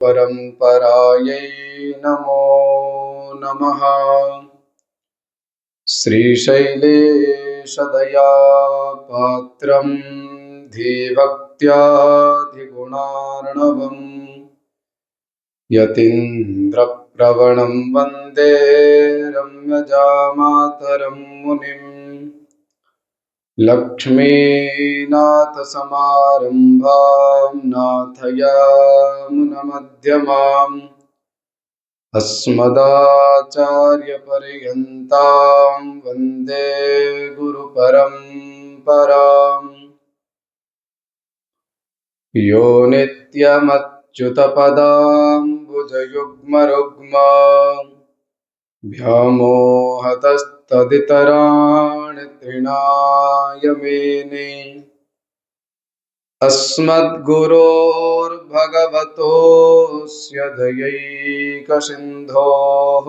परम्परायै नमो नमः। श्रीशैलेशदयापात्रं धीभक्त्याधिगुणार्णवम् यतीन्द्रप्रवणं वन्दे रम्यजामातरं मुनिम्। लक्ष्मीनाथसमारम्भां नाथयामुनमध्यमाम् अस्मदाचार्यपर्यन्तां वन्दे गुरुपरम्पराम्। यो नित्यमच्युतपदाम्बुजयुग्मरुग्म व्यामोहतस्तदितराणि तृणाय मेने। अस्मद्गुरोर्भगवतोऽस्य दयैकसिन्धोः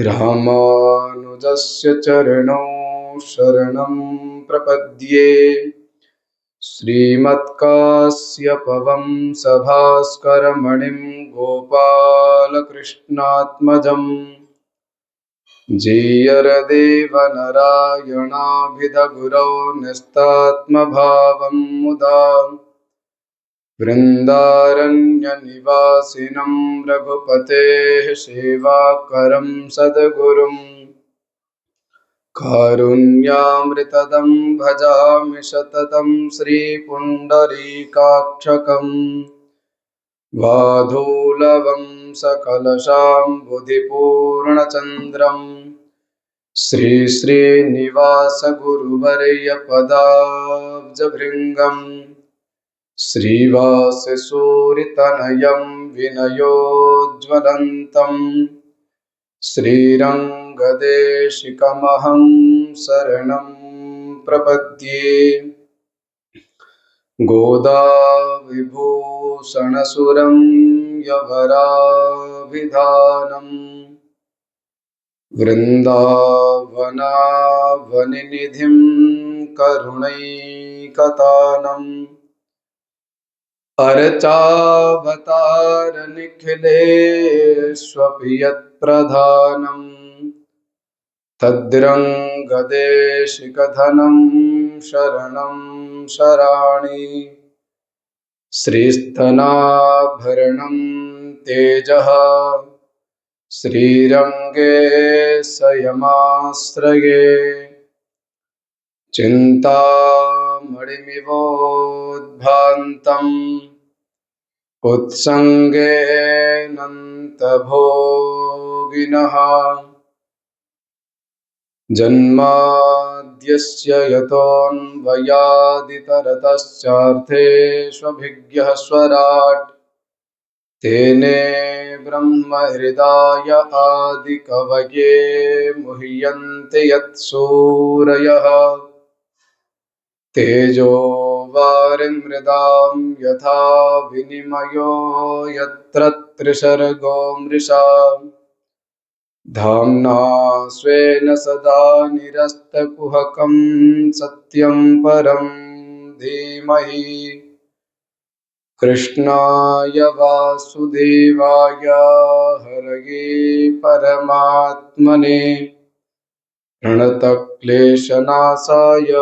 रामानुजस्य चरणौ शरणं प्रपद्ये। श्रीमत्काश्यपवंशभास्करमणिं गोपालकृष्णात्मजम् जीयरदेवनरायणाभिधगुरौ न्यस्तात्मभावं मुदा वृन्दारण्यनिवासिनं रघुपतेः सेवाकरं सद्गुरुम् कारुण्यामृतदं भजामि सततं श्रीपुण्डरीकाक्षकम् वाधूलवंशकलशाम्बुधिपूर्णचन्द्रम् श्रीश्रीनिवासगुरुवर्यपदाब्जभृङ्गम् श्रीवाससूरितनयं विनयोज्ज्वलन्तम् श्रीरङ्गदेशिकमहं शरणं प्रपद्ये। गोदाविभूषणसुरं यवराभिधानं वृन्दावनावनिनिधिं करुणैकतानम् अर्चावतारनिखिलेष्वपि यत्प्रधानम् तद्रङ्गदेशिकधनं शरणं शराणि। श्रीस्तनाभरणं तेजः श्रीरङ्गे संयमाश्रये चिन्तामणिमिवोद्भ्रान्तम् उत्सङ्गेऽनन्तभोगिनः जन्माद्यस्य यतोऽन्वयादितरतश्चार्थेष्वभिज्ञः स्वराट् तेने ब्रह्महृदाय आदिकवये मुह्यन्ति यत्सूरयः तेजो वारिमृदां यथा विनिमयो यत्र त्रिसर्गो मृषा धाम्ना स्वेन सदा निरस्तकुहकं सत्यं परं धीमहि। कृष्णाय वासुदेवाय हरये परमात्मने प्रणतक्लेशनाशाय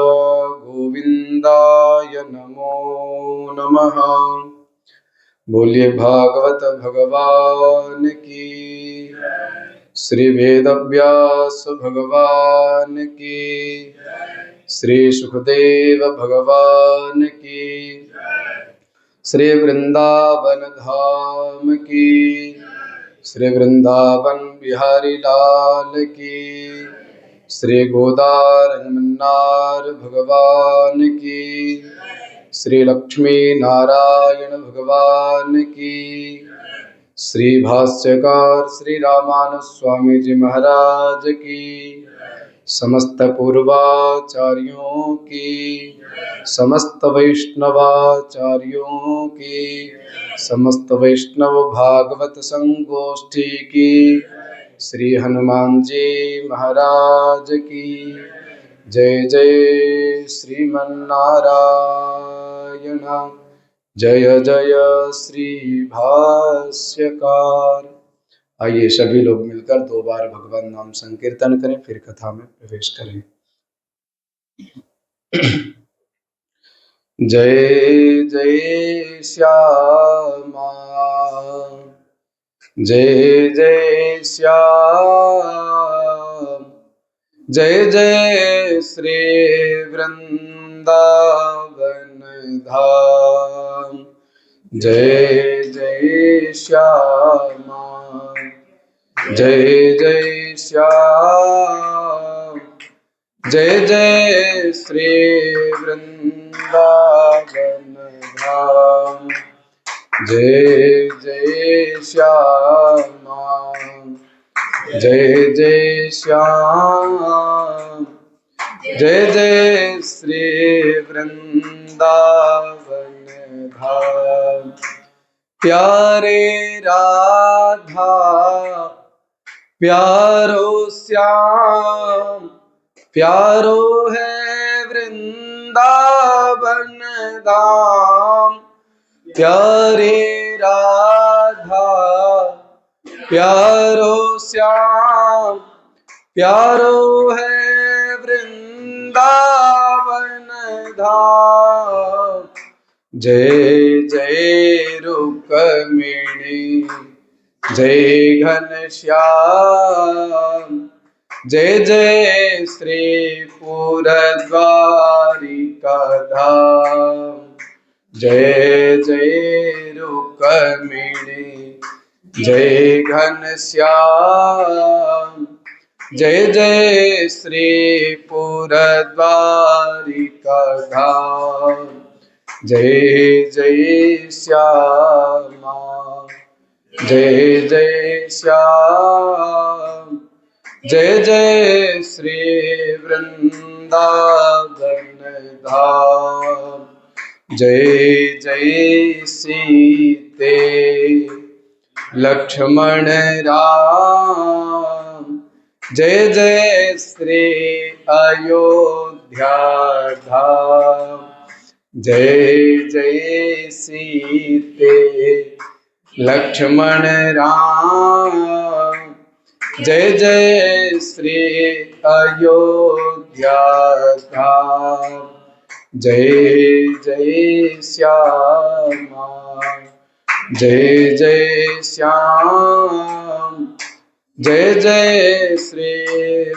गोविन्दाय नमो नमः। बोलिए भागवत भगवान की, श्री वेदव्यास भगवान की, श्री सुखदेव भगवान की, श्री वृंदावन धाम की, श्री वृंदावन बिहारी लाल की, श्री गोदारमन्नार भगवान की, श्री लक्ष्मी नारायण भगवान की, श्री भाष्यकार श्री रामानुज स्वामी जी महाराज की, समस्त पूर्वाचार्यों की, समस्त वैष्णवाचार्यों की, समस्त वैष्णव भागवत संगोष्ठी की, श्री हनुमान जी महाराज की जय। जय श्रीमन्नारायण। जय जय श्री भाष्यकार। आइए सभी लोग मिलकर 2 बार भगवान नाम संकीर्तन करें, फिर कथा में प्रवेश करें। जय जय श्यामा, जय जय श्याम, जय जय श्री वृंदावन धाम। जय जय श्यामा, जय जय श्याम, जय जय श्री वृंदावन धाम। जय जय श्यामा, जय जय श्याम, जय जय श्री वृंदावन धाम। प्यारे राधा प्यारो श्याम, प्यारो है वृंदावन धाम। प्यारे राधा प्यारो श्याम, प्यारो है वृंदावन धाम। जय जय रुक्मिणी, जय घनश्याम, जय जय श्री पूरद्वारिका धाम। जय जय रुक्मिणी, जय घनश्याम, जय जय श्री पूरद्वारिका धाम। जय जय श्यामा, जय जय श्याम, जय जय श्री वृंदावन धाम। जय जय सीते लक्ष्मण राम, जय जय श्री अयोध्या धाम। जय जय सीते लक्ष्मण राम, जय जय श्री अयोध्या धाम। जय जय श्यामा, जय जय श्याम, जय जय श्री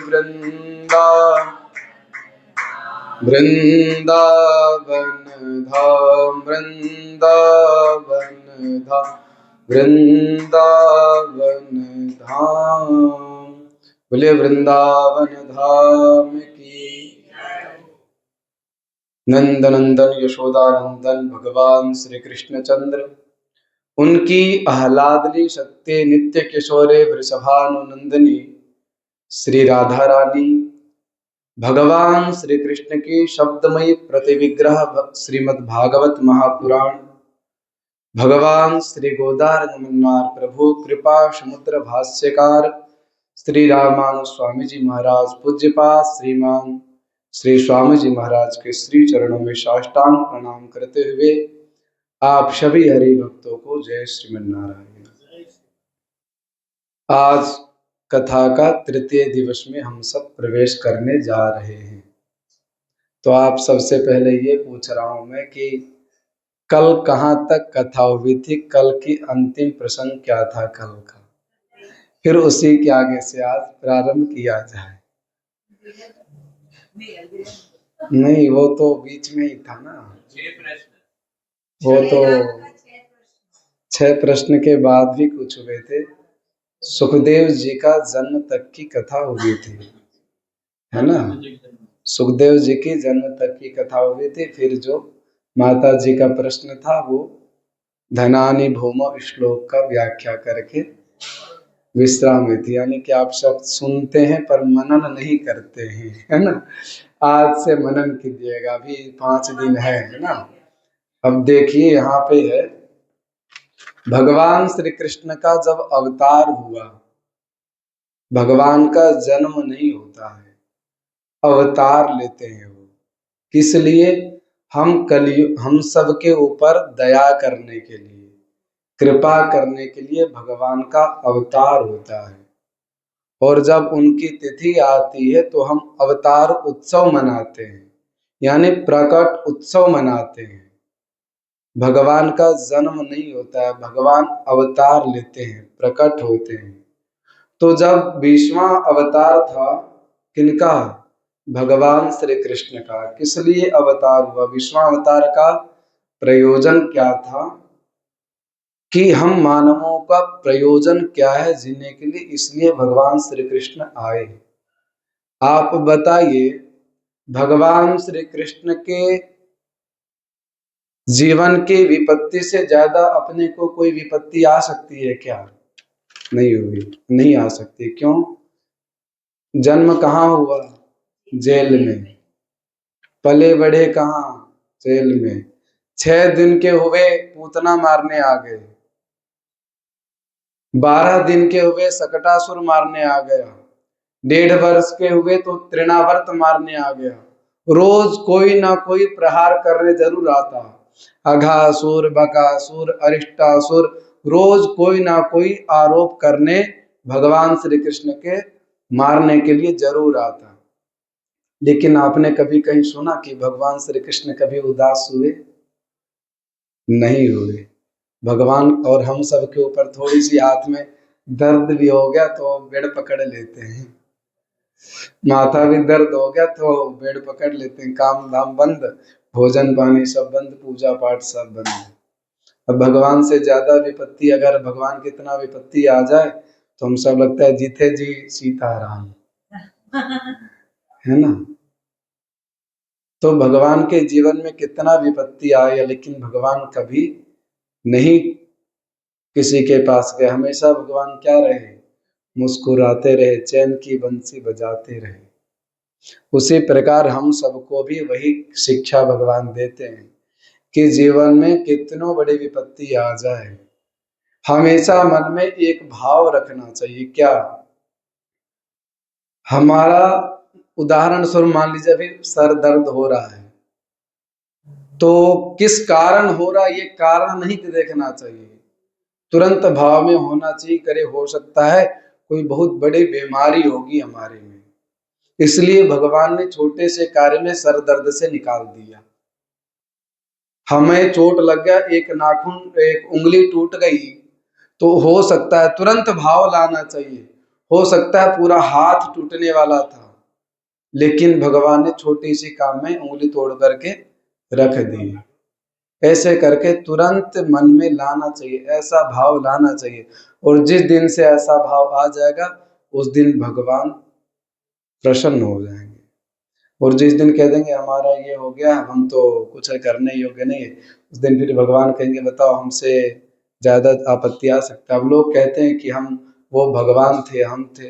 वृंदावन धाम। वृंदावन धाम, वृंदावन धाम। बोले वृंदावन धाम की। नंदनंदन यशोदानंदन भगवान श्री कृष्णचंद्र, उनकी आह्लादनी शक्ति नित्य किशोरे वृषभानुनंदिनी श्री राधा रानी, भगवान श्री कृष्ण की शब्दमयी प्रतिविग्रह श्रीमद् भागवत महापुराण, भगवान श्री गोदार गमनार प्रभु कृपा समुद्र भाष्यकार श्री रामानुज स्वामी जी महाराज पूज्यपाद श्रीमान श्री स्वामी जी महाराज के श्री चरणों में साष्टांग प्रणाम करते हुए आप सभी हरि भक्तों को जय श्रीमन्नारायण। आज कथा का तृतीय दिवस में हम सब प्रवेश करने जा रहे हैं। तो आप सबसे पहले ये पूछ रहा हूं मैं कि कल कहाँ तक कथा हुई थी, कल की अंतिम प्रसंग क्या था कल का, फिर उसी के आगे से आज प्रारंभ किया जाए। नहीं, वो तो बीच में ही था ना, वो तो 6 प्रश्न के बाद भी कुछ हुए थे। सुखदेव जी का जन्म तक की कथा हुई थी, है ना। सुखदेव जी की जन्म तक की कथा हुई थी। फिर जो माता जी का प्रश्न था वो धनानि भूमौ श्लोक का व्याख्या करके विश्राम में थी। यानी कि आप सब सुनते हैं पर मनन नहीं करते हैं, है ना। आज से मनन कीजिएगा, अभी 5 दिन है ना। अब देखिए यहाँ पे है, भगवान श्री कृष्ण का जब अवतार हुआ, भगवान का जन्म नहीं होता है, अवतार लेते हैं वो। किस लिए? हम सबके ऊपर दया करने के लिए, कृपा करने के लिए भगवान का अवतार होता है। और जब उनकी तिथि आती है तो हम अवतार उत्सव मनाते हैं, यानी प्रकट उत्सव मनाते हैं। भगवान का जन्म नहीं होता है, भगवान अवतार लेते हैं, प्रकट होते हैं। तो जब 20वां अवतार था किनका? भगवान श्री कृष्ण का। किस लिए अवतार हुआ? 20वां अवतार का प्रयोजन क्या था कि हम मानवों का प्रयोजन क्या है जीने के लिए, इसलिए भगवान श्री कृष्ण आए। आप बताइए, भगवान श्री कृष्ण के जीवन की विपत्ति से ज्यादा अपने को कोई विपत्ति आ सकती है क्या? नहीं होगी, नहीं आ सकती। क्यों? जन्म कहाँ हुआ? जेल में। पले बड़े कहाँ? जेल में। 6 दिन के हुए पूतना मारने आ गए, 12 दिन के हुए सकटासुर मारने आ गया, 1.5 वर्ष के हुए तो तृणावर्त मारने आ गया। रोज कोई ना कोई प्रहार करने जरूर आता। अघासुर, बकासुर, अरिष्टासुर, रोज कोई ना कोई आरोप करने भगवान श्री कृष्ण के मारने के लिए जरूर आता। लेकिन आपने कभी कहीं सुना कि भगवान श्री कृष्ण कभी उदास हुए? नहीं हुए। भगवान और हम सब के ऊपर थोड़ी सी हाथ में दर्द भी हो गया तो बेड़ पकड़ लेते हैं, माथा भी दर्द हो गया तो बेड़ पकड़ लेते हैं, काम धाम बंद, भोजन पानी सब बंद, पूजा पाठ सब बंद। अब भगवान से ज्यादा विपत्ति, अगर भगवान की इतना विपत्ति आ जाए तो हम सब लगता है जीते जी सीताराम, है ना। तो भगवान के जीवन में कितना विपत्ति आए, लेकिन भगवान कभी नहीं किसी के पास गए। हमेशा भगवान क्या रहे? मुस्कुराते रहे, चैन की बंसी बजाते रहे। उसी प्रकार हम सबको भी वही शिक्षा भगवान देते हैं कि जीवन में कितनों बड़ी विपत्ति आ जाए, हमेशा मन में एक भाव रखना चाहिए। क्या? हमारा उदाहरण स्वरूप मान लीजिए अभी सर दर्द हो रहा है, तो किस कारण हो रहा है ये कारण नहीं देखना चाहिए, तुरंत भाव में होना चाहिए, करे हो सकता है कोई बहुत बड़ी बीमारी होगी हमारे में, इसलिए भगवान ने छोटे से कार्य में सर दर्द से निकाल दिया। हमें चोट लग गया, एक नाखून, एक उंगली टूट गई, तो हो सकता है तुरंत भाव लाना चाहिए, हो सकता है पूरा हाथ टूटने वाला था, लेकिन भगवान ने छोटी सी काम में उंगली तोड़ करके रख दी। ऐसे करके तुरंत मन में लाना चाहिए, ऐसा भाव लाना चाहिए। और जिस दिन से ऐसा भाव आ जाएगा उस दिन भगवान प्रसन्न हो जाएंगे। और जिस दिन कह देंगे हमारा ये हो गया, हम तो कुछ करने योग्य नहीं है, उस दिन फिर भगवान कहेंगे बताओ हमसे ज्यादा आपत्ति आ सकता है। अब लोग कहते हैं कि हम, वो भगवान थे हम थे,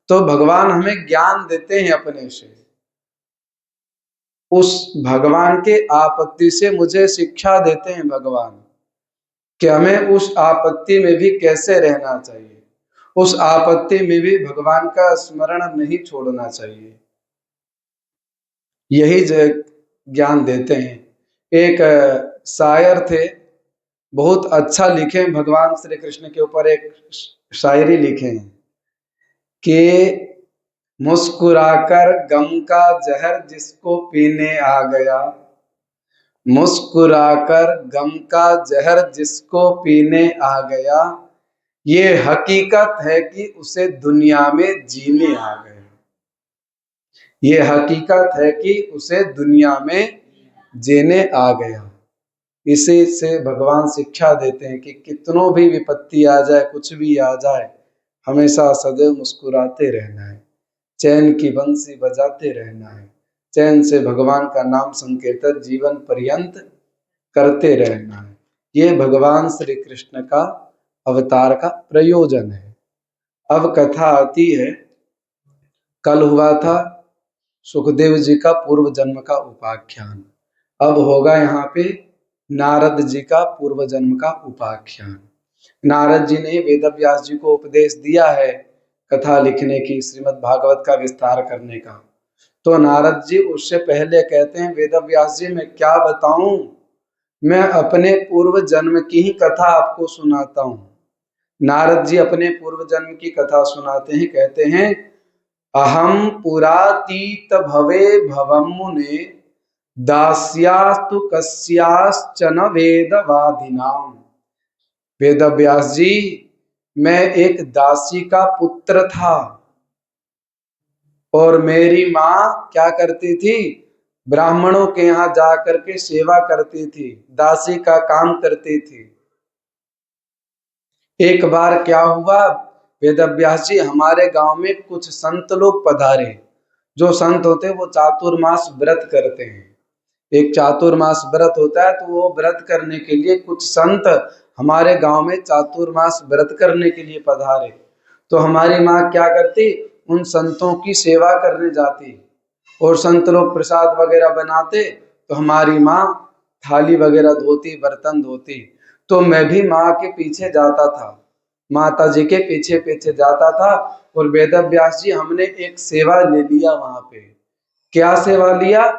तो भगवान हमें ज्ञान देते हैं अपने से, उस भगवान के आपत्ति से मुझे शिक्षा देते हैं भगवान कि हमें उस आपत्ति में भी कैसे रहना चाहिए, उस आपत्ति में भी भगवान का स्मरण नहीं छोड़ना चाहिए, यही ज्ञान देते हैं। एक शायर थे, बहुत अच्छा लिखे, भगवान श्री कृष्ण के ऊपर एक शायरी लिखे हैं कि मुस्कुराकर गम का जहर जिसको पीने आ गया, मुस्कुराकर गम का जहर जिसको पीने आ गया, ये हकीकत है कि उसे दुनिया में जीने आ गया, ये हकीकत है कि उसे दुनिया में जीने आ गया। इसी से भगवान शिक्षा देते हैं कि कितनों भी विपत्ति आ जाए, कुछ भी आ जाए, हमेशा सदैव मुस्कुराते रहना है, चैन की बंसी बजाते रहना है, चैन से भगवान का नाम संकीर्तन जीवन पर्यंत करते रहना है। ये भगवान श्री कृष्ण का अवतार का प्रयोजन है। अब कथा आती है, कल हुआ था सुखदेव जी का पूर्व जन्म का उपाख्यान, अब होगा यहाँ पे नारद जी का पूर्व जन्म का उपाख्यान। नारद जी ने वेद व्यास जी को उपदेश दिया है कथा लिखने की, श्रीमद् भागवत का विस्तार करने का, तो नारद जी उससे पहले कहते हैं, वेदव्यास जी मैं क्या बताऊं, मैं अपने पूर्व जन्म की ही कथा आपको सुनाता हूं। नारद जी अपने पूर्व जन्म की कथा सुनाते हैं, कहते हैं, अहम पुरातीत भवे भवम मुने दास्यास्तु कस्याश्चन वेदवादिनाम। वेदव्यास जी, मैं एक दासी का पुत्र था और मेरी माँ क्या करती थी, ब्राह्मणों के यहाँ जाकर के सेवा करती थी, दासी का काम करती थी। एक बार क्या हुआ, वेदव्यास जी हमारे गांव में कुछ संत लोग पधारे। जो संत होते हैं वो चातुर्मास व्रत करते हैं। एक चातुर्मास व्रत होता है, तो वो व्रत करने के लिए कुछ संत हमारे गांव में चातुर्मास व्रत करने के लिए पधारे। तो हमारी माँ क्या करती, उन संतों की सेवा करने जाती और संत लोग प्रसाद वगैरह बनाते, तो हमारी माँ थाली वगैरह धोती, बर्तन धोती। तो मैं भी माँ के पीछे जाता था, माता जी के पीछे पीछे जाता था। और वेदव्यास जी हमने एक सेवा ले लिया वहां पे। क्या सेवा लिया,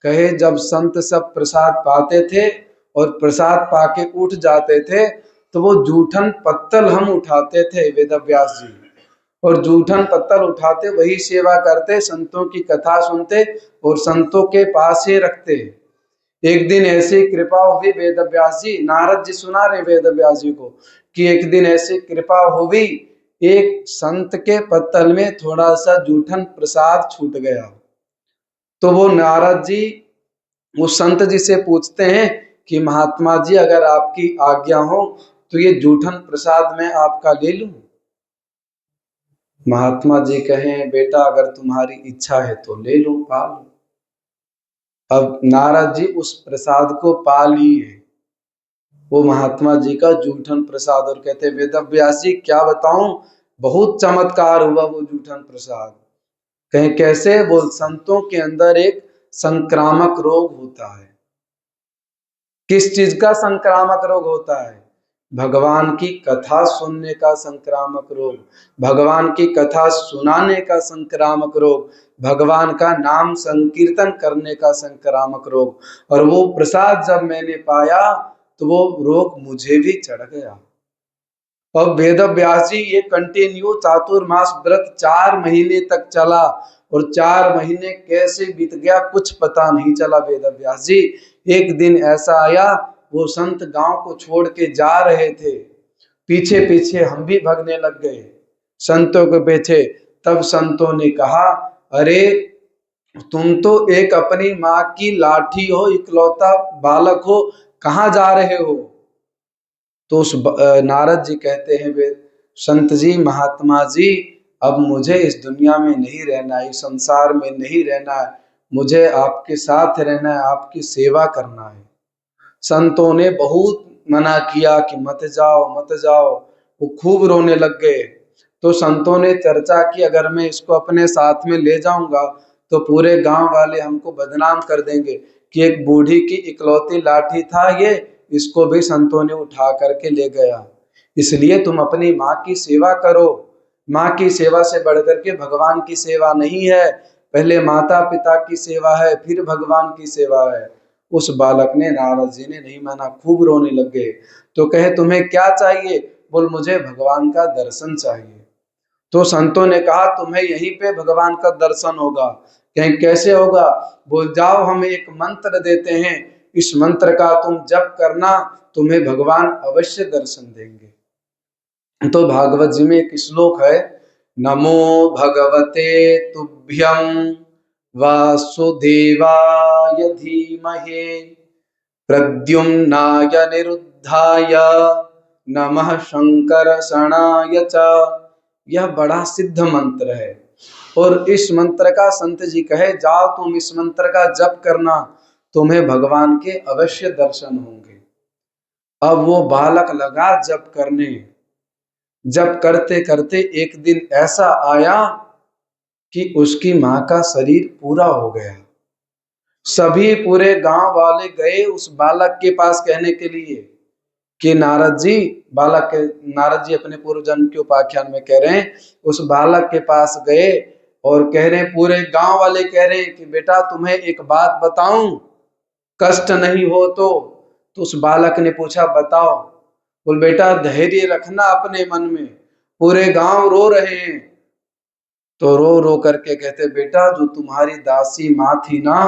कहे जब संत सब प्रसाद पाते थे और प्रसाद पाके उठ जाते थे, तो वो जूठन पत्तल हम उठाते थे वेदव्यास जी, और जूठन पत्तल उठाते वही सेवा करते, संतों की कथा सुनते और संतों के पास ही रखते। एक दिन ऐसी कृपा हुई वेदव्यास जी, नारद जी सुना रहे वेदव्यास जी को, कि एक दिन ऐसी कृपा हुई, एक संत के पत्तल में थोड़ा सा जूठन प्रसाद छूट गया। तो वो नारद जी उस संत जी से पूछते हैं कि महात्मा जी अगर आपकी आज्ञा हो तो ये जूठन प्रसाद मैं आपका ले लूं। महात्मा जी कहें, बेटा अगर तुम्हारी इच्छा है तो ले लो, पा लो। अब नारद जी उस प्रसाद को पा लिए, वो महात्मा जी का जूठन प्रसाद, और कहते वेदव्यास जी क्या बताऊं, बहुत चमत्कार हुआ वो जूठन प्रसाद। कहें कैसे, बोल संतों के अंदर एक संक्रामक रोग होता है। किस चीज का संक्रामक रोग होता है, भगवान की कथा सुनने का संक्रामक रोग, भगवान की कथा सुनाने का संक्रामक रोग, भगवान का नाम संकीर्तन करने का संक्रामक रोग। और वो प्रसाद जब मैंने पाया तो वो रोग मुझे भी चढ़ गया। और वेदव्यास जी ये कंटिन्यू चातुर्मास व्रत 4 महीने तक चला, और 4 महीने कैसे बीत गया कुछ पता नहीं चला वेदव्यास जी। एक दिन ऐसा आया, वो संत गांव को छोड़ के जा रहे थे, पीछे पीछे हम भी भागने लग गए संतों के पीछे। तब संतों ने कहा, अरे तुम तो एक अपनी माँ की लाठी हो, इकलौता बालक हो, कहाँ जा रहे हो। तो उस नारद जी कहते हैं, वे संत जी, महात्मा जी, अब मुझे इस दुनिया में नहीं रहना है, इस संसार में नहीं रहना है, मुझे आपके साथ रहना है, आपकी सेवा करना है। संतों ने बहुत मना किया कि मत जाओ मत जाओ, वो खूब रोने लग गए। तो संतों ने चर्चा की, अगर मैं इसको अपने साथ में ले जाऊंगा तो पूरे गांव वाले हमको बदनाम कर देंगे कि एक बूढ़ी की इकलौती लाठी था ये, इसको भी संतों ने उठा करके ले गया। इसलिए तुम अपनी माँ की सेवा करो, माँ की सेवा से बढ़कर के भगवान की सेवा नहीं है, पहले माता पिता की सेवा है, फिर भगवान की सेवा है। उस बालक ने, नारद जी ने नहीं माना, खूब रोने लग गए। तो कहे तुम्हें क्या चाहिए, बोल मुझे भगवान का दर्शन चाहिए। तो संतों ने कहा तुम्हें यहीं पे भगवान का दर्शन होगा। कहें कैसे होगा, बोल जाओ हम एक मंत्र देते हैं, इस मंत्र का तुम जप करना, तुम्हें भगवान अवश्य दर्शन देंगे। तो भागवत जी में एक श्लोक है, नमो भगवते तुभ्यं वासुदेवाय धीमहि प्रद्युम्नाय निरुद्धाय नमः शंकरषणाय च। यह बड़ा सिद्ध मंत्र है, और इस मंत्र का संत जी कहे जाओ तुम इस मंत्र का जप करना, तुम्हें भगवान के अवश्य दर्शन होंगे। अब वो बालक लगा जप करने, जप करते करते एक दिन ऐसा आया कि उसकी माँ का शरीर पूरा हो गया। सभी पूरे गांव वाले गए उस बालक के पास कहने के लिए कि नारद जी, नारद जी अपने पूर्व जन्म के उपाख्यान में कह रहे हैं, उस बालक के पास गए और कह रहे, पूरे गांव वाले कह रहे कि बेटा तुम्हें एक बात बताऊं, कष्ट नहीं हो तो उस बालक ने पूछा बताओ। बोल बेटा धैर्य रखना अपने मन में, पूरे गांव रो रहे हैं। तो रो रो करके कहते बेटा जो तुम्हारी दासी माँ थी ना,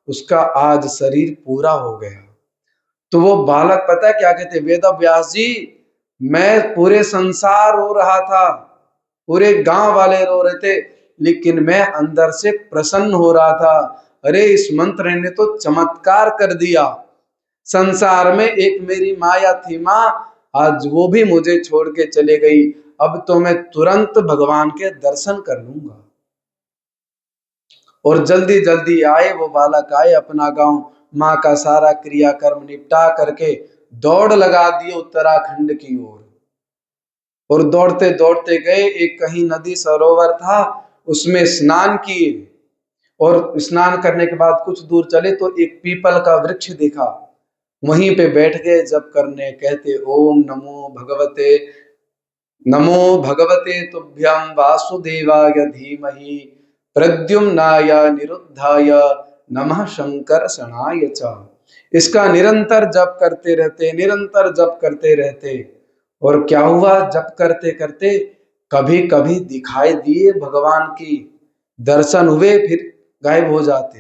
उसका आज शरीर पूरा हो गया। तो वो बालक पता है क्या कहते, वेद व्यास जी मैं पूरे संसार रो रहा था, पूरे गांव वाले रो रहे थे, लेकिन मैं अंदर से प्रसन्न हो रहा था। अरे इस मंत्र ने तो चमत्कार कर दिया। संसार में एक मेरी माया थी माँ, आज वो भी मुझे छोड़ के चले गई। अब तो मैं तुरंत भगवान के दर्शन कर लूंगा। और जल्दी जल्दी आए वो बालक, आए अपना गांव, माँ का सारा क्रियाकर्म निपटा करके दौड़ लगा दिए उत्तराखंड की ओर। और दौड़ते दौड़ते गए, एक कहीं नदी सरोवर था, उसमें स्नान किए। और स्नान करने के बाद कुछ दूर चले तो एक पीपल का वृक्ष दिखा, वहीं पे बैठ गए जप करने। कहते ओम नमो भगवते तुभ्यं वासुदेवाय धीमहि प्रद्युम्नाय निरुद्धाय नमः शंकरषणाय च। इसका निरंतर जप करते रहते, निरंतर जप करते रहते। और क्या हुआ, जप करते करते कभी कभी दिखाई दिए भगवान की, दर्शन हुए, फिर गायब हो जाते।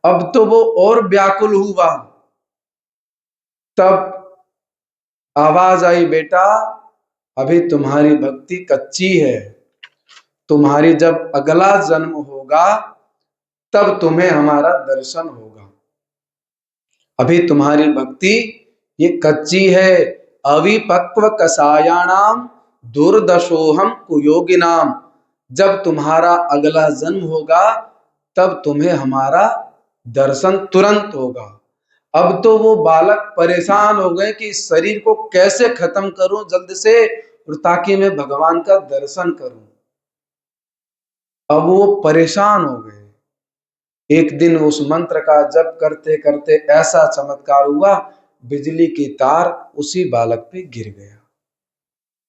अब तो वो और व्याकुल हुआ। तब आवाज आई, बेटा अभी तुम्हारी भक्ति कच्ची है, तुम्हारी जब अगला जन्म होगा तब तुम्हें हमारा दर्शन होगा। अभी तुम्हारी भक्ति ये कच्ची है। अविपक्व कसायाणाम दुर्दशोहम कुयोगिनाम। जब तुम्हारा अगला जन्म होगा तब तुम्हें हमारा दर्शन तुरंत होगा। अब तो वो बालक परेशान हो गए कि इस शरीर को कैसे खत्म करूं जल्द से, और ताकि मैं भगवान का दर्शन करूं। अब वो परेशान हो गए। एक दिन उस मंत्र का जप करते करते ऐसा चमत्कार हुआ, बिजली की तार उसी बालक पे गिर गया,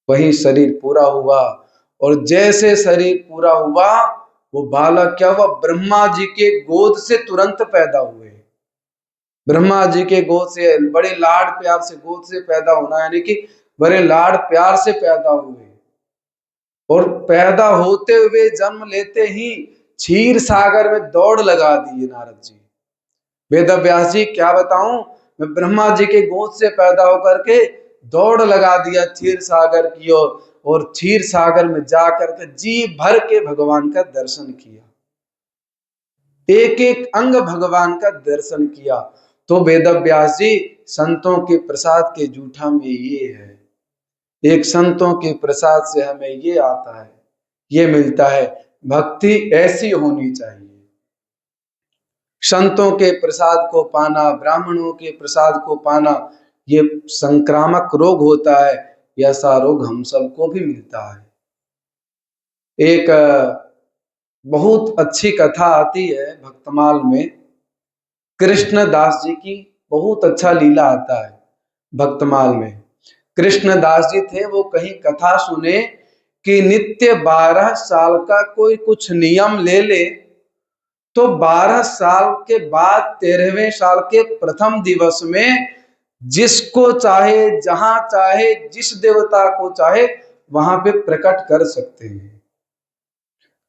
वही शरीर पूरा हुआ। और जैसे शरीर पूरा हुआ, वो बालक क्या हुआ, ब्रह्मा जी के गोद से तुरंत पैदा हुए। ब्रह्मा जी के गोद से, बड़े लाड प्यार से गोद से पैदा होना, यानी कि बड़े लाड प्यार से पैदा हुए। और पैदा होते हुए जन्म लेते ही क्षीर सागर में दौड़ लगा दी नारद जी। वेद व्यास जी क्या बताऊं, मैं ब्रह्मा जी के गोद से पैदा होकर के दौड़ लगा दिया क्षीर सागर की ओर, और क्षीर सागर में जाकर के जी भर के भगवान का दर्शन किया, एक एक अंग भगवान का दर्शन किया। तो वेद व्यास जी संतों के प्रसाद के जूठा में ये है, एक संतों के प्रसाद से हमें ये आता है, ये मिलता है। भक्ति ऐसी होनी चाहिए। संतों के प्रसाद को पाना, ब्राह्मणों के प्रसाद को पाना, ये संक्रामक रोग होता है, ऐसा रोग हम सबको भी मिलता है। एक बहुत अच्छी कथा आती है भक्तमाल में, कृष्णदास जी की बहुत अच्छा लीला आता है भक्तमाल में। कृष्णदास जी थे, वो कहीं कथा सुने कि नित्य 12 साल का कोई कुछ नियम ले ले तो 12 साल के बाद 13वें साल के प्रथम दिवस में जिसको चाहे, जहां चाहे, जिस देवता को चाहे वहां पे प्रकट कर सकते हैं।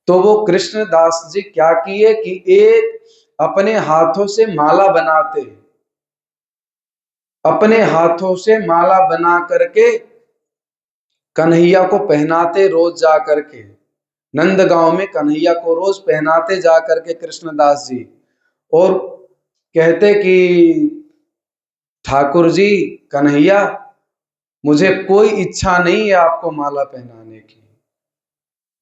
तो वो कृष्णदास जी क्या किए कि एक अपने हाथों से माला बनाते, अपने हाथों से माला बना करके कन्हैया को पहनाते, रोज जा करके नंदगांव में कन्हैया को रोज पहनाते जा करके कृष्णदास जी। और कहते कि ठाकुर जी, कन्हैया मुझे कोई इच्छा नहीं है आपको माला पहनाने की,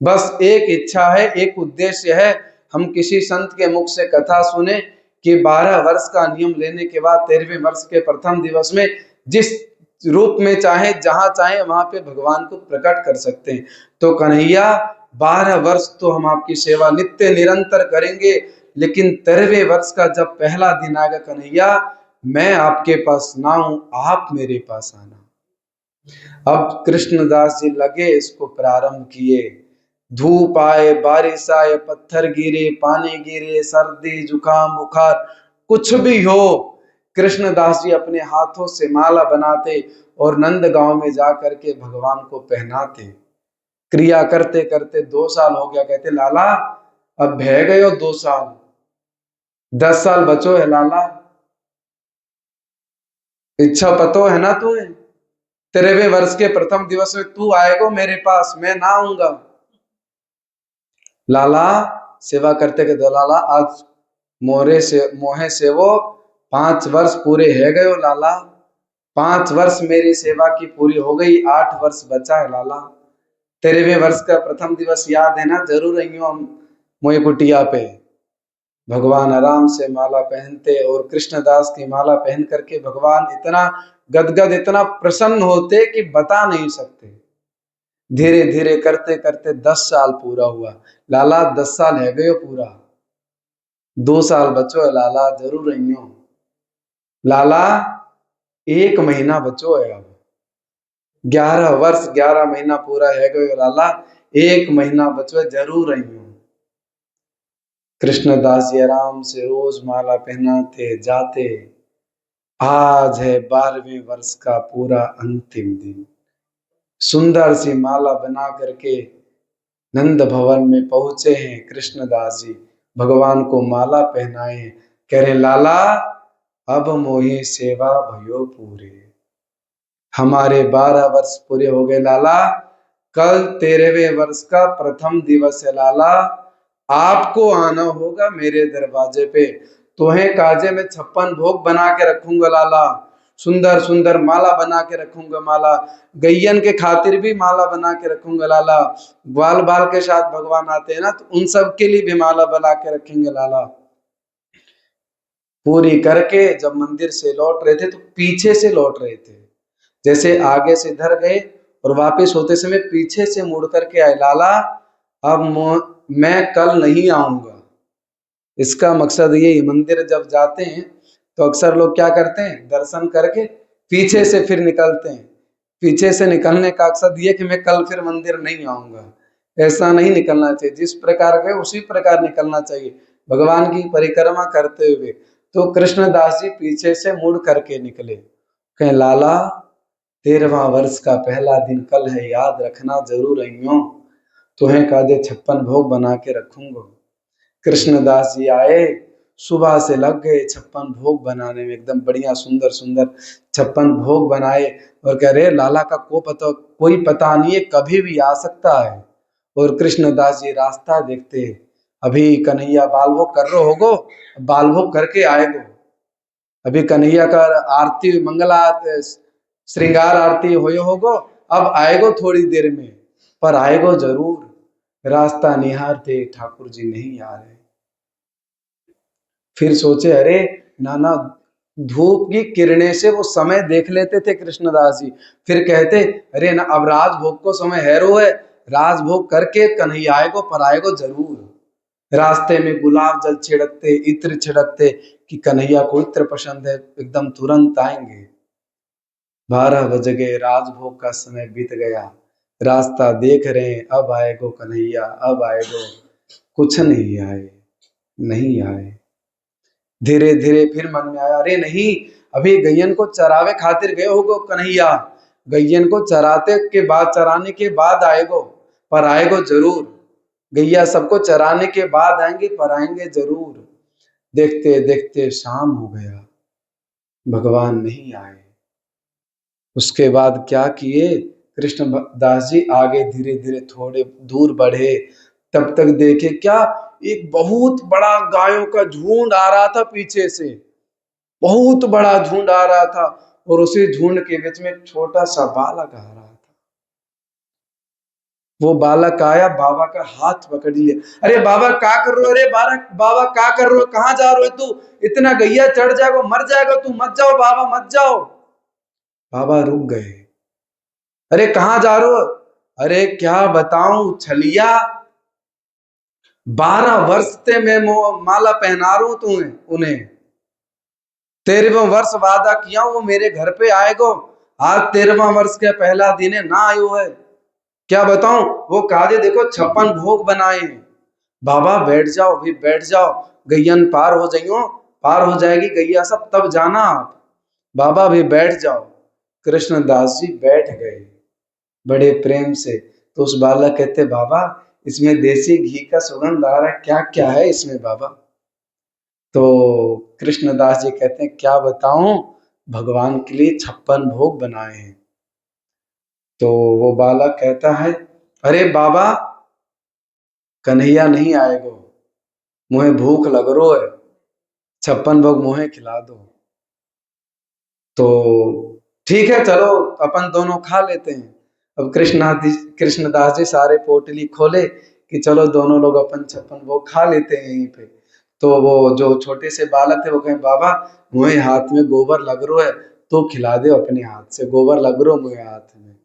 बस एक इच्छा है, एक उद्देश्य है। हम किसी संत के मुख से कथा सुने कि 12 वर्ष का नियम लेने के बाद 13वें वर्ष के प्रथम दिवस में जिस रूप में चाहे, जहां चाहे वहां पे भगवान को प्रकट कर सकते हैं। तो कन्हैया 12 वर्ष तो हम आपकी सेवा नित्य निरंतर करेंगे, लेकिन 13वें वर्ष का जब पहला दिन आएगा कन्हैया, मैं आपके पास ना हूं, आप मेरे पास आना। अब कृष्णदास जी लगे, इसको प्रारंभ किए। धूप आए, बारिश आए, पत्थर गिरे, पानी गिरे, सर्दी जुकाम बुखार कुछ भी हो, कृष्णदास जी अपने हाथों से माला बनाते और नंद गांव में जा करके भगवान को पहनाते। क्रिया करते करते 2 साल हो गया। कहते लाला अब बह गए हो 2 साल, 10 साल बचो है लाला, इच्छा पतो है ना तुम्हें? 13वें वर्ष के प्रथम दिवस में तू आएगो मेरे पास, मैं ना आऊंगा। लाला सेवा करते कहते लाला आज मोहे से वो 5 वर्ष पूरे है गए हो लाला, 5 वर्ष मेरी सेवा की पूरी हो गई, 8 वर्ष बचा है लाला। 13वें वर्ष का प्रथम दिवस याद है ना? जरूर आइयो हम मोए कुटिया पे। भगवान आराम से माला पहनते और कृष्णदास की माला पहन करके भगवान इतना गदगद, इतना प्रसन्न होते कि बता नहीं सकते। धीरे धीरे करते करते 10 साल पूरा हुआ। लाला 10 साल है गयो पूरा, 2 साल बचो है लाला, जरूर आइयो। लाला 1 महीना बचो है अब, 11 वर्ष 11 महीना पूरा है गयो लाला, 1 महीना बचो है, जरूर आइयो। कृष्णदास जी आराम से रोज माला पहनाते जाते। आज है 12वें वर्ष का पूरा अंतिम दिन। सुंदर सी माला बना करके नंद भवन में पहुंचे हैं कृष्णदास जी, भगवान को माला पहनाए हैं। कह रहे लाला अब मोही सेवा भयो पूरे, हमारे 12 वर्ष पूरे हो गए लाला, कल 13वें वर्ष का प्रथम दिवस है लाला, आपको आना होगा मेरे दरवाजे पे, तुम्हें काजे में 56 भोग बना के रखूंगा लाला, सुंदर सुंदर माला बना के रखूंगा, माला गैयन के खातिर भी माला बना के रखूंगा लाला, ग्वाल बाल के साथ भगवान आते हैं ना तो उन सब के लिए भी माला बना के रखेंगे लाला। पूरी करके जब मंदिर से लौट रहे थे तो पीछे से लौट रहे थे, जैसे आगे से इधर गए और वापस होते समय पीछे से मुड़ करके आए, लाला अब मैं कल नहीं आऊंगा। इसका मकसद ये, मंदिर जब जाते हैं तो अक्सर लोग क्या करते हैं, दर्शन करके पीछे से फिर निकलते हैं। पीछे से निकलने का मकसद ये कि मैं कल फिर मंदिर नहीं आऊंगा, ऐसा नहीं निकलना चाहिए। जिस प्रकार गए उसी प्रकार निकलना चाहिए भगवान की परिक्रमा करते हुए। तो कृष्णदास जी पीछे से मुड़ करके निकले। कहें लाला 13वां वर्ष का पहला दिन कल है, याद रखना जरूर आइयो, तुम्हें कादे 56 भोग बना के रखूंगा। कृष्णदास जी आए, सुबह से लग गए 56 भोग बनाने में, एकदम बढ़िया सुंदर सुंदर 56 भोग बनाए। और कह रहे लाला का कोई पता नहीं है, कभी भी आ सकता है। और कृष्णदास जी रास्ता देखते, अभी कन्हैया बाल भोग कर रहे होगो, बाल भोग करके आएगो, अभी कन्हैया का आरती मंगला श्रृंगार आरती होयो होगो, अब आएगो थोड़ी देर में, पर आएगो जरूर। रास्ता निहारते ठाकुर जी नहीं आ रहे। फिर सोचे अरे नाना, धूप की किरणें से वो समय देख लेते थे कृष्णदास जी, फिर कहते अरे ना अब राजभोग को समय हैरो है, राजभोग करके कन्हैया आएगो, पर आएगो जरूर। रास्ते में गुलाब जल छिड़कते, इत्र छिड़कते कि कन्हैया को इत्र पसंद है, एकदम तुरंत आएंगे। 12 बज गए, राजभोग का समय बीत गया, रास्ता देख रहे हैं अब आएगो कन्हैया, अब आएगो, कुछ नहीं आए, नहीं आए। धीरे धीरे फिर मन में आया, अरे नहीं, अभी गैयन को चरावे खातिर गए होगो कन्हैया, गैयन को चराते के बाद, चराने के बाद आएगो, पर आएगो जरूर। गैया सबको चराने के बाद आएंगे, पर आएंगे जरूर। देखते देखते शाम हो गया, भगवान नहीं आए। उसके बाद क्या किए, कृष्ण दास जी आगे धीरे धीरे थोड़े दूर बढ़े, तब तक देखे क्या, एक बहुत बड़ा गायों का झुंड आ रहा था पीछे से, बहुत बड़ा झुंड आ रहा था, और उसी झुंड के बीच में एक छोटा सा बालक आ रहा था। वो बालक आया, बाबा का हाथ पकड़ लिया, अरे बाबा क्या कर रहे हो, अरे बाबा क्या कर रहे हो, कहाँ जा रहे हो तू, इतना गैया चढ़ जाएगा, मर जाएगा तू, मत जाओ बाबा मत जाओ। बाबा रुक गए, अरे कहाँ जा रहे हो, अरे क्या बताऊं छलिया, 12 वर्ष से मैं माला पहना रहा हूं तुम्हें उन्हें, 13वां वर्ष वादा किया वो मेरे घर पे आएगो, आज 13वां वर्ष का पहला दिन है, ना आयो है। क्या बताऊं, वो काजे देखो 56 भोग बनाए हैं। बाबा बैठ जाओ, भी बैठ जाओ, गैयन पार हो जाइयो, पार हो जाएगी गैया सब, तब जाना आप। बाबा भी बैठ जाओ। कृष्णदास जी बैठ गए बड़े प्रेम से। तो उस बालक कहते, बाबा इसमें देसी घी का सुगंध आ रहा है, क्या क्या है इसमें बाबा? तो कृष्णदास जी कहते हैं, क्या बताऊं, भगवान के लिए 56 भोग बनाए हैं। तो वो बालक कहता है, अरे बाबा कन्हैया नहीं आएगो, मुझे भूख लग रो है, 56 भोग मुझे खिला दो। तो ठीक है चलो, अपन दोनों खा लेते हैं। अब कृष्णदास जी सारे पोटली खोले कि चलो दोनों लोग अपन 56 भोग खा लेते हैं यहीं पे। तो वो जो छोटे से बालक थे वो कहें, बाबा मुझे हाथ में गोबर लग रो है, तो खिला दे अपने हाथ से, गोबर लग रो मुझे हाथ में।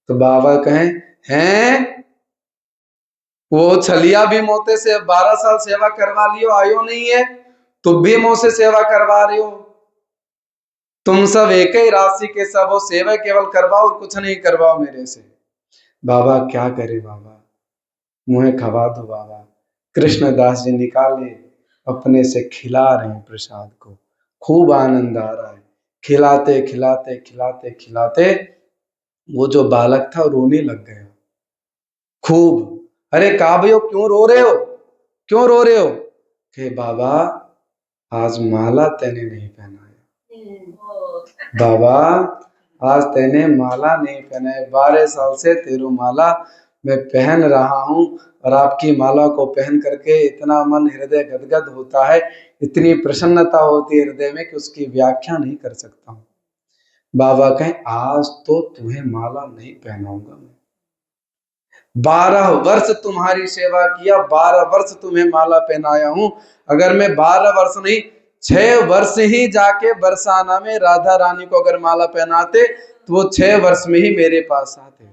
तो बाबा कहें, हैं वो छलिया भी मोते से 12 साल सेवा करवा लियो, आयो नहीं है, तुम भी मुंह से सेवा करवा रहे हो, तुम सब एक ही राशि के सब हो, सेवा केवल करवाओ और कुछ नहीं करवाओ मेरे से। बाबा क्या करे बाबा, मुझे खवा दो बाबा। कृष्णदास जी निकाले, अपने से खिला रहे हैं प्रसाद को, खूब आनंद आ रहा है। खिलाते खिलाते खिलाते खिलाते वो जो बालक था रोने लग गया खूब। अरे काबियो क्यों रो रहे हो, क्यों रो रहे हो? कि बाबा आज माला तेने नहीं पहनाया, बाबा आज तेने माला नहीं पहनाया, 12 साल से तेरू माला मैं पहन रहा हूं, और आपकी माला को पहन करके इतना मन हृदय गदगद होता है, इतनी प्रसन्नता होती है हृदय में कि उसकी व्याख्या नहीं कर सकता हूं। बाबा कहें, आज तो तुम्हें माला नहीं पहनाऊंगा मैं। 12 वर्ष तुम्हारी सेवा किया, 12 वर्ष तुम्हें माला पहनाया हूं। अगर मैं 12 वर्ष नहीं, 6 वर्ष ही जाके बरसाना में राधा रानी को अगर माला पहनाते तो वो 6 वर्ष में ही मेरे पास आते।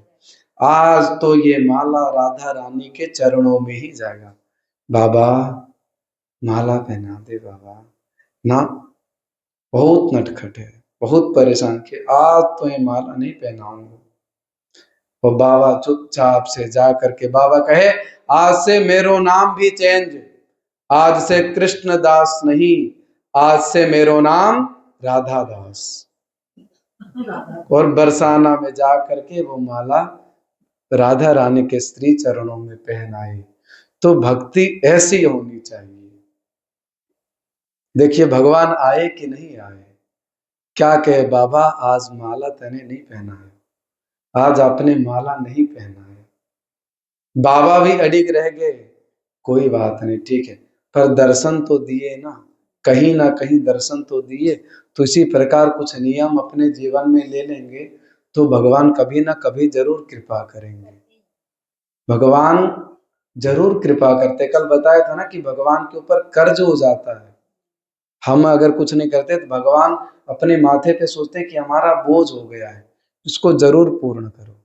आज तो ये माला राधा रानी के चरणों में ही जाएगा। बाबा माला पहना दे बाबा। ना, बहुत नटखट है, बहुत परेशान किए, आज तो ये माला नहीं पहनाऊंगा। और बाबा चुपचाप से जा करके बाबा कहे, आज से मेरो नाम भी चेंज, आज से कृष्णदास नहीं, आज से मेरो नाम राधा दास। और बरसाना में जा करके वो माला राधा रानी के स्त्री चरणों में पहनाई। तो भक्ति ऐसी होनी चाहिए। देखिए भगवान आए कि नहीं आए, क्या कहे, बाबा आज माला तने नहीं पहना है, आज आपने माला नहीं पहना है। बाबा भी अडिग रह गए, कोई बात नहीं ठीक है, पर दर्शन तो दिए ना कहीं दर्शन तो दिए। तो इसी प्रकार कुछ नियम अपने जीवन में ले लेंगे तो भगवान कभी ना कभी जरूर कृपा करेंगे। भगवान जरूर कृपा करते। कल बताया था ना कि भगवान के ऊपर कर्ज हो जाता है, हम अगर कुछ नहीं करते तो भगवान अपने माथे पे सोचते हैं कि हमारा बोझ हो गया है, इसको जरूर पूर्ण करो।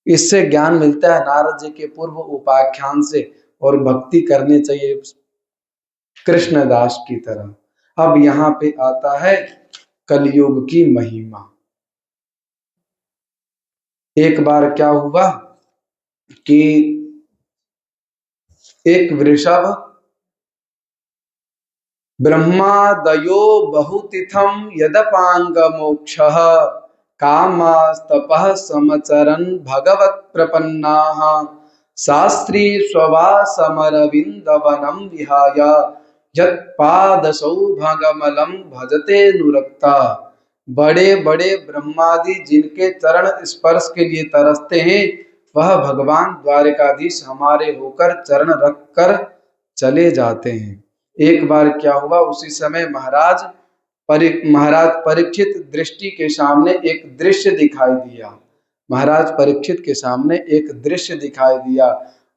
इससे ज्ञान मिलता है नारद जी के पूर्व उपाख्यान से, और भक्ति करनी चाहिए कृष्णदास की तरह। अब यहाँ पे आता है कलयुग की महिमा। एक बार क्या हुआ कि एक वृषभ ब्रह्मादयो बहुतिथम यदपांग मोक्षः कामस्तपः समचरन् भगवत् प्रपन्नाः शास्त्री स्ववासमरविन्दवनं विहाय यत्पादसौभगमलं भजते नुरक्ता। बड़े बड़े ब्रह्मादि जिनके चरण स्पर्श के लिए तरसते हैं, वह भगवान द्वारिकाधीश हमारे होकर चरण रख कर चले जाते हैं। एक बार क्या हुआ, उसी समय महाराज परीक्षित दृष्टि के सामने एक दृश्य दिखाई दिया। महाराज परीक्षित के सामने एक दृश्य दिखाई दिया,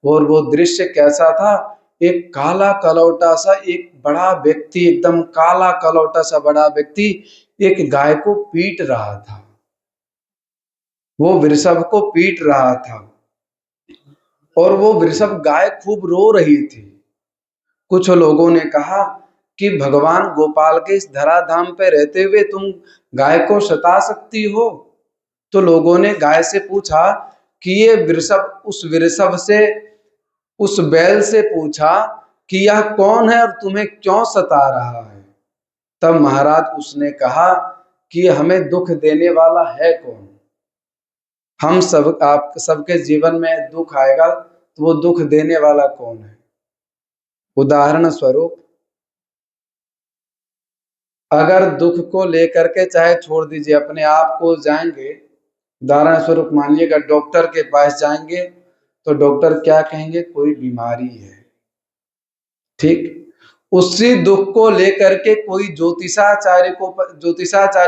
और वो दृश्य कैसा था, एक काला कलौटा सा एक बड़ा व्यक्ति, एकदम काला कलौटा सा बड़ा व्यक्ति एक गाय को पीट रहा था, वो वृषभ को पीट रहा था, और वो वृषभ गाय खूब रो रही थी। कुछ लोगों ने कहा कि भगवान गोपाल के इस धराधाम पे रहते हुए तुम गाय को सता सकती हो? तो लोगों ने गाय से पूछा कि ये वृषभ, उस वृषभ से, उस बैल से पूछा कि यह कौन है और तुम्हें क्यों सता रहा है। तब महाराज उसने कहा कि हमें दुख देने वाला है कौन। हम सब, आप सबके जीवन में दुख आएगा तो वो दुख देने वाला कौन है। उदाहरण स्वरूप, अगर दुख को लेकर के, चाहे छोड़ दीजिए, अपने आप को जाएंगे, उदाहरण स्वरूप मानिएगा डॉक्टर के पास जाएंगे तो डॉक्टर क्या कहेंगे, कोई बीमारी है, ठीक। उसी दुख को लेकर के कोई ज्योतिषाचार्य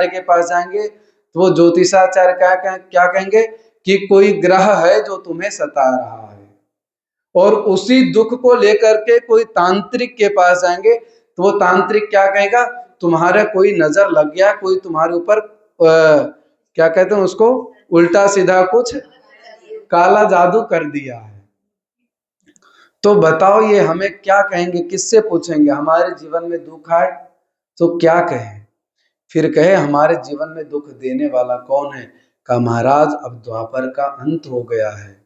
के पास जाएंगे तो वो ज्योतिषाचार्य क्या कहेंगे कि कोई ग्रह है जो तुम्हें सता रहा है। और उसी दुख को लेकर के कोई तांत्रिक के पास जाएंगे तो वो तांत्रिक क्या कहेगा, तुम्हारा कोई नजर लग गया, कोई तुम्हारे ऊपर क्या कहते हैं उसको, उल्टा सीधा कुछ काला जादू कर दिया है। तो बताओ ये हमें क्या कहेंगे, किससे पूछेंगे। हमारे जीवन में दुख आए तो क्या कहें। फिर कहे हमारे जीवन में दुख देने वाला कौन है। कहा महाराज अब द्वापर का अंत हो गया है।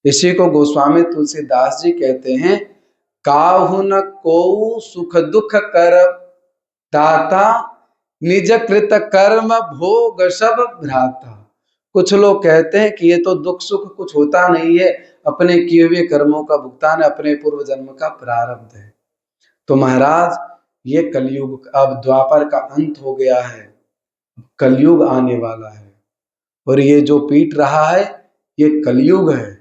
इसी को गोस्वामी तुलसीदास जी कहते हैं, काहु न को सुख दुख कर दाता, निज कृत कर्म भोग सब भ्राता। कुछ लोग कहते हैं कि ये तो दुख सुख कुछ होता नहीं है, अपने किए हुए कर्मों का भुगतान, अपने पूर्व जन्म का प्रारब्ध है। तो महाराज ये कलयुग, अब द्वापर का अंत हो गया है, कलयुग आने वाला है, और ये जो पीट रहा है ये कलयुग है।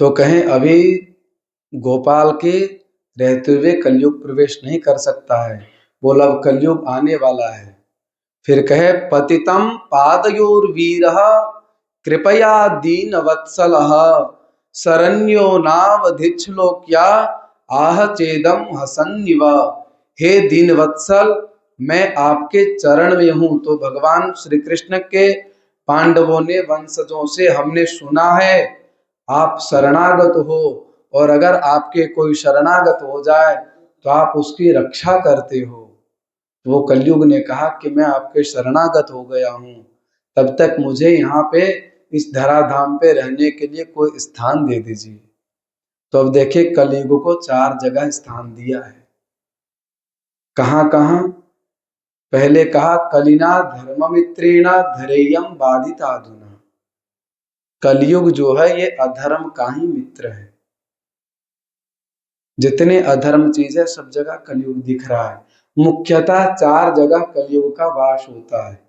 तो कहें अभी गोपाल के रहते हुए कलयुग प्रवेश नहीं कर सकता है, बोला अब कलयुग आने वाला है। फिर कहे पतितम पादयोर्वीरः कृपया दीन वत्सलः, शरण्यो नावधिच्छलोक्या आह चेदम हसन्निव। हे दीन वत्सल, मैं आपके चरण में हूं। तो भगवान श्री कृष्ण के पांडवों ने, वंशजों से हमने सुना है आप शरणागत हो, और अगर आपके कोई शरणागत हो जाए तो आप उसकी रक्षा करते हो। वो कलयुग ने कहा कि मैं आपके शरणागत हो गया हूं, तब तक मुझे यहाँ पे इस धराधाम पे रहने के लिए कोई स्थान दे दीजिए। तो अब देखिए कलयुग को 4 जगह स्थान दिया है। कहाँ कहाँ। पहले कहा कलिना धर्ममित्रेणा धरेयम बाधिताधुना। कलयुग जो है ये अधर्म का ही मित्र है। जितने अधर्म चीज है सब जगह कलयुग दिख रहा है। मुख्यतः 4 जगह कलयुग का वास होता है।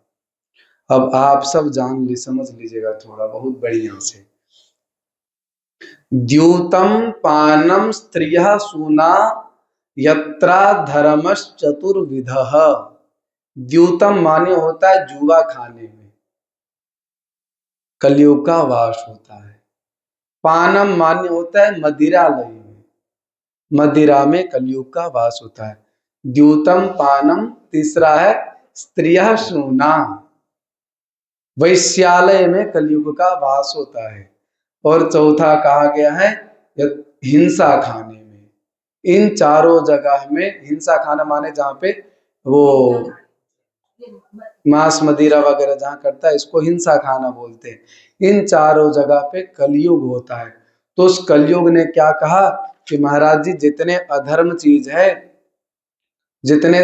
अब आप सब जान ली, समझ लीजिएगा थोड़ा बहुत बढ़िया से। द्यूतम पानम स्त्रियः सूना यत्रा धर्मश्चतुर्विधः। द्यूतम माने होता है जुआ खाने में, कलयुग का वास होता है। पानम माने होता है मदिरालय में, मदिरा में कलयुग का वास होता है। द्यूतम पानम, तीसरा है स्त्रियः सूना, वैश्यालय में कलयुग का वास होता है। और चौथा कहा गया है हिंसा खाने में। इन चारों जगह में, हिंसा खाना माने जहाँ पे वो मांस मदिरा वगैरह जहाँ करता है, इसको हिंसा खाना बोलते हैं। इन चारों जगह पे कलयुग होता है। तो उस कलयुग ने क्या कहा कि महाराज जी जितने अधर्म चीज है, जितने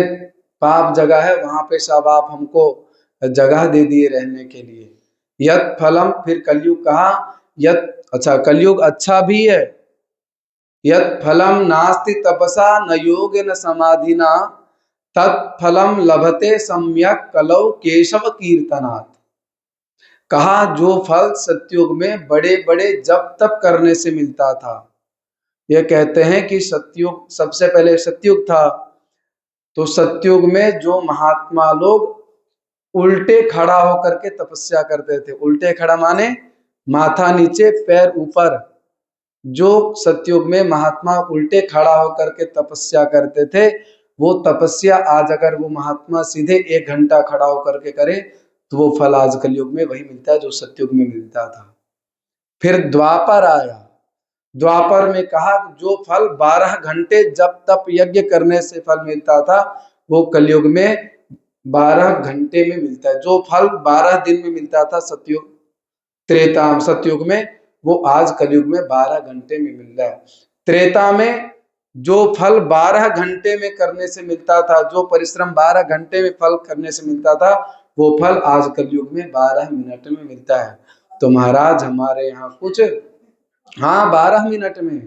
पाप जगह है, वहां पे सब आप हमको जगह दे दिए रहने के लिए। यत फलम, फिर कलयुग कहा यत, अच्छा कलयुग अच्छा भी है। यत फलम नास्ति तपसा न योग न समाधिना, तत्फलम लभते सम्यक कलौ केशव कीर्तनात्। कहा जो फल सतयुग में बड़े बड़े जप तप करने से मिलता था। ये कहते हैं कि सतयुग, सबसे पहले सतयुग था, तो सतयुग में जो महात्मा लोग उल्टे खड़ा होकर के तपस्या करते थे, उल्टे खड़ा माने माथा नीचे पैर ऊपर, जो सतयुग में महात्मा उल्टे खड़ा होकर के तपस्या करते थे, वो तपस्या आज अगर वो महात्मा सीधे 1 घंटा खड़ा होकर के करे तो वो फल आज कलयुग में वही मिलता है जो सतयुग में मिलता था। फिर द्वापर आया। द्वापर में कहा जो फल 12 घंटे जब तप यज्ञ करने से फल मिलता था, वो कलयुग में 12 घंटे में मिलता है। जो फल 12 दिन में मिलता था सतयुग त्रेता सतयुग में, वो आज कलयुग में 12 घंटे में मिल रहा है। त्रेता में जो फल 12 घंटे में करने से मिलता था, जो परिश्रम 12 घंटे में फल करने से मिलता था, वो फल आज कलयुग में 12 मिनट में मिलता है। तो महाराज हमारे यहाँ कुछ, हाँ 12 मिनट में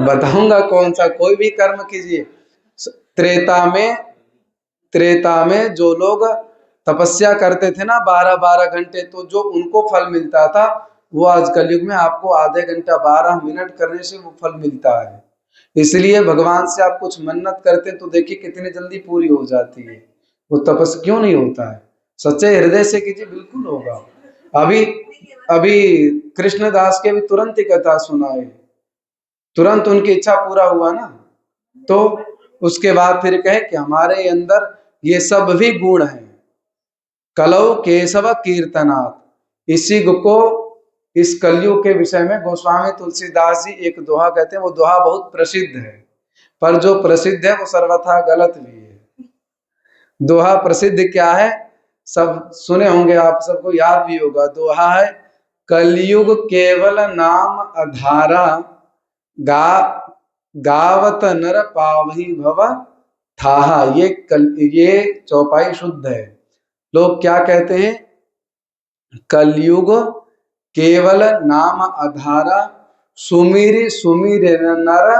बताऊंगा कौन सा, कोई भी कर्म कीजिए। त्रेता में, त्रेता में जो लोग तपस्या करते थे ना 12-12 घंटे, तो जो उनको फल मिलता था, वो आज कलयुग में आपको आधे घंटा 12 मिनट करने से वो फल मिलता है। इसलिए भगवान से आप कुछ मन्नत करते हैं तो देखिए कितनी जल्दी पूरी हो जाती है। वो तपस्या क्यों नहीं होता है? सच्चे हृदय से कीजिए, बिल्कुल होगा। अभी अभी कृष्णदास के भी तुरंत ही कथा सुनाए, तुरंत उनकी इच्छा पूरा हुआ ना। तो उसके बाद फिर कहे कि हमारे अंदर ये सब भी गुण हैं। कलौ केशव कीर्तनात्, इसी को इस कलयुग के विषय में गोस्वामी तुलसीदास जी एक दोहा कहते हैं। वो दोहा बहुत प्रसिद्ध है, पर जो प्रसिद्ध है वो सर्वथा गलत भी है। दोहा प्रसिद्ध क्या है, सब सुने होंगे, आप सबको याद भी होगा। दोहा है, कलयुग केवल नाम अधारा, गा गावत नर पावही भव थाहा। ये चौपाई शुद्ध है। लोग क्या कहते हैं, कलयुग केवल नाम अधारा, सुमिरी सुमिर नर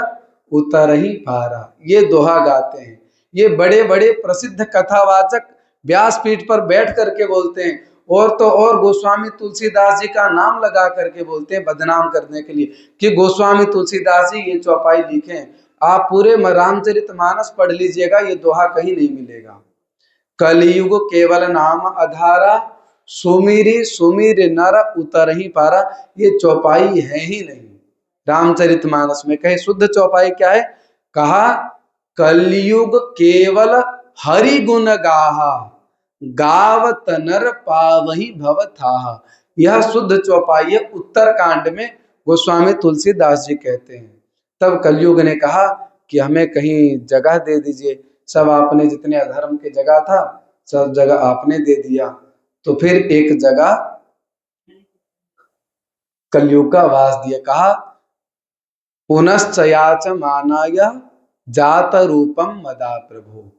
उतर ही पारा। ये दोहा गाते हैं। ये बड़े बड़े प्रसिद्ध कथावाचक व्यासपीठ पर बैठ करके बोलते हैं, और तो और गोस्वामी तुलसीदास जी का नाम लगा करके बोलते हैं बदनाम करने के लिए कि गोस्वामी तुलसीदास जी ये चौपाई लिखे हैं। आप पूरे रामचरितमानस पढ़ लीजिएगा, ये दोहा कहीं नहीं मिलेगा। कलयुग केवल नाम अधारा, सुमिरी सुमिर नर उतर ही पारा। ये चौपाई है ही नहीं रामचरितमानस में। कहे शुद्ध चौपाई क्या है, कहा कलयुग केवल हरि गुण गाहा, गावत नर पावही भव थाहा। यह शुद्ध चौपाई है, उत्तर कांड में गोस्वामी तुलसीदास जी कहते हैं। तब कलयुग ने कहा कि हमें कहीं जगह दे दीजिए। सब आपने जितने अधर्म की जगह था, सब जगह आपने दे दिया। तो फिर एक जगह कलयुग का वास दिया। कहा पुनश्चयाच मानाय जात रूपम मदा प्रभु।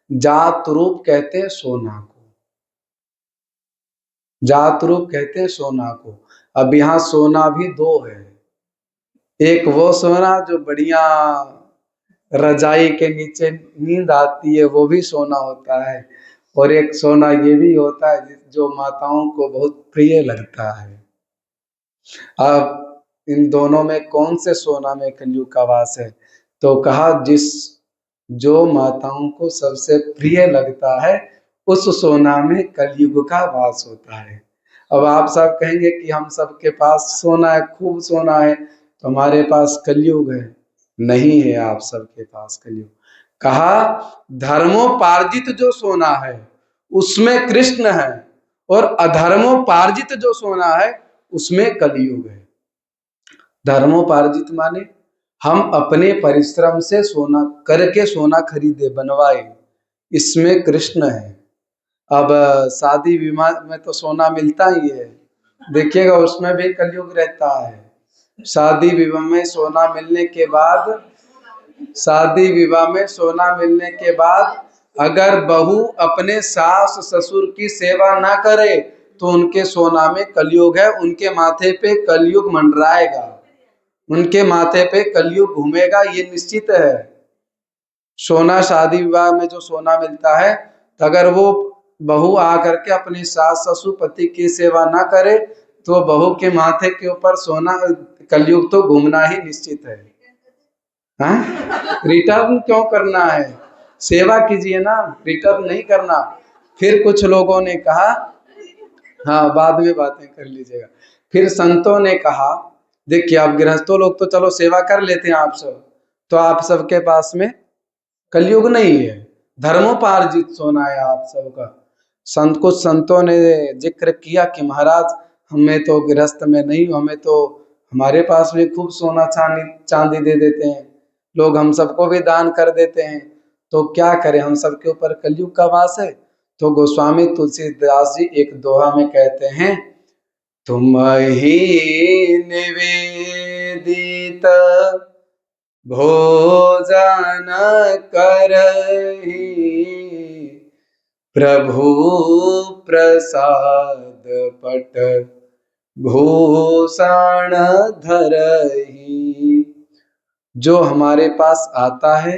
जात रूप कहते हैं सोना को, जात रूप कहते हैं सोना को। अब यहाँ सोना भी दो है। एक वो सोना जो बढ़िया रजाई के नीचे नींद आती है, वो भी सोना होता है। और एक सोना ये भी होता है जो माताओं को बहुत प्रिय लगता है। अब इन दोनों में कौन से सोना में कलयुग का वास है? तो कहा जिस जो माताओं को सबसे प्रिय लगता है, उस सोना में कलयुग का वास होता है। अब आप सब कहेंगे कि हम सबके पास सोना है, खूब सोना है, तो हमारे पास कलयुग है। नहीं है आप सबके पास कलयुग। कहा धर्मोपार्जित जो सोना है उसमें कृष्ण है, और अधर्मोपार्जित जो सोना है उसमें कलयुग है। धर्मोपार्जित माने हम अपने परिश्रम से सोना करके सोना खरीदे बनवाए, इसमें कृष्ण है। अब शादी विवाह में तो सोना मिलता ही है, देखिएगा उसमें भी कलयुग रहता है। शादी विवाह में सोना मिलने के बाद, शादी विवाह में सोना मिलने के बाद अगर बहू अपने सास ससुर की सेवा ना करे तो उनके सोना में कलयुग है। उनके माथे पे कलयुग मंडराएगा, उनके माथे पे कलयुग घूमेगा, ये निश्चित है। सोना शादी विवाह में जो सोना मिलता है, तो अगर वो बहू आकर के अपनी सास ससुर पति की सेवा ना करे तो बहू के माथे के ऊपर सोना कलयुग तो घूमना ही निश्चित है। रिटर्न क्यों करना है, सेवा कीजिए ना, रिटर्न नहीं करना। फिर कुछ लोगों ने कहा, हाँ बाद में बातें कर लीजिएगा। फिर संतों ने कहा देखिए आप गृहस्थों लोग तो चलो सेवा कर लेते हैं आप सब, तो आप सबके पास में कलयुग नहीं है, धर्मोपार्जित सोना है आप सबका। कुछ संतों ने जिक्र किया कि महाराज हमें तो गृहस्थ में नहीं, हमें तो हमारे पास भी खूब सोना चांदी चांदी दे देते हैं लोग, हम सबको भी दान कर देते हैं। तो क्या करें, हम सबके ऊपर कलयुग का वास है। तो गोस्वामी तुलसीदास जी एक दोहा में कहते हैं, तुम ही निवेदित भोजन करहि, प्रभु प्रसाद पट भूषण धरहि। जो हमारे पास आता है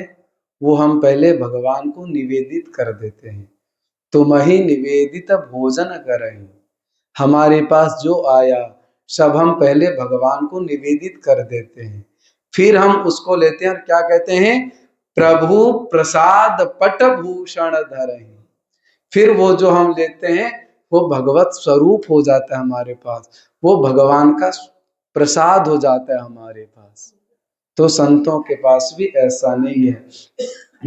वो हम पहले भगवान को निवेदित कर देते हैं। तुम ही निवेदित भोजन करहि, हमारे पास जो आया सब हम पहले भगवान को निवेदित कर देते हैं, फिर हम उसको लेते हैं और क्या कहते हैं, प्रभु प्रसाद पट भूषण धरहि। फिर वो जो हम लेते हैं वो भगवत स्वरूप हो जाता है हमारे पास, वो भगवान का प्रसाद हो जाता है हमारे पास। तो संतों के पास भी ऐसा नहीं है।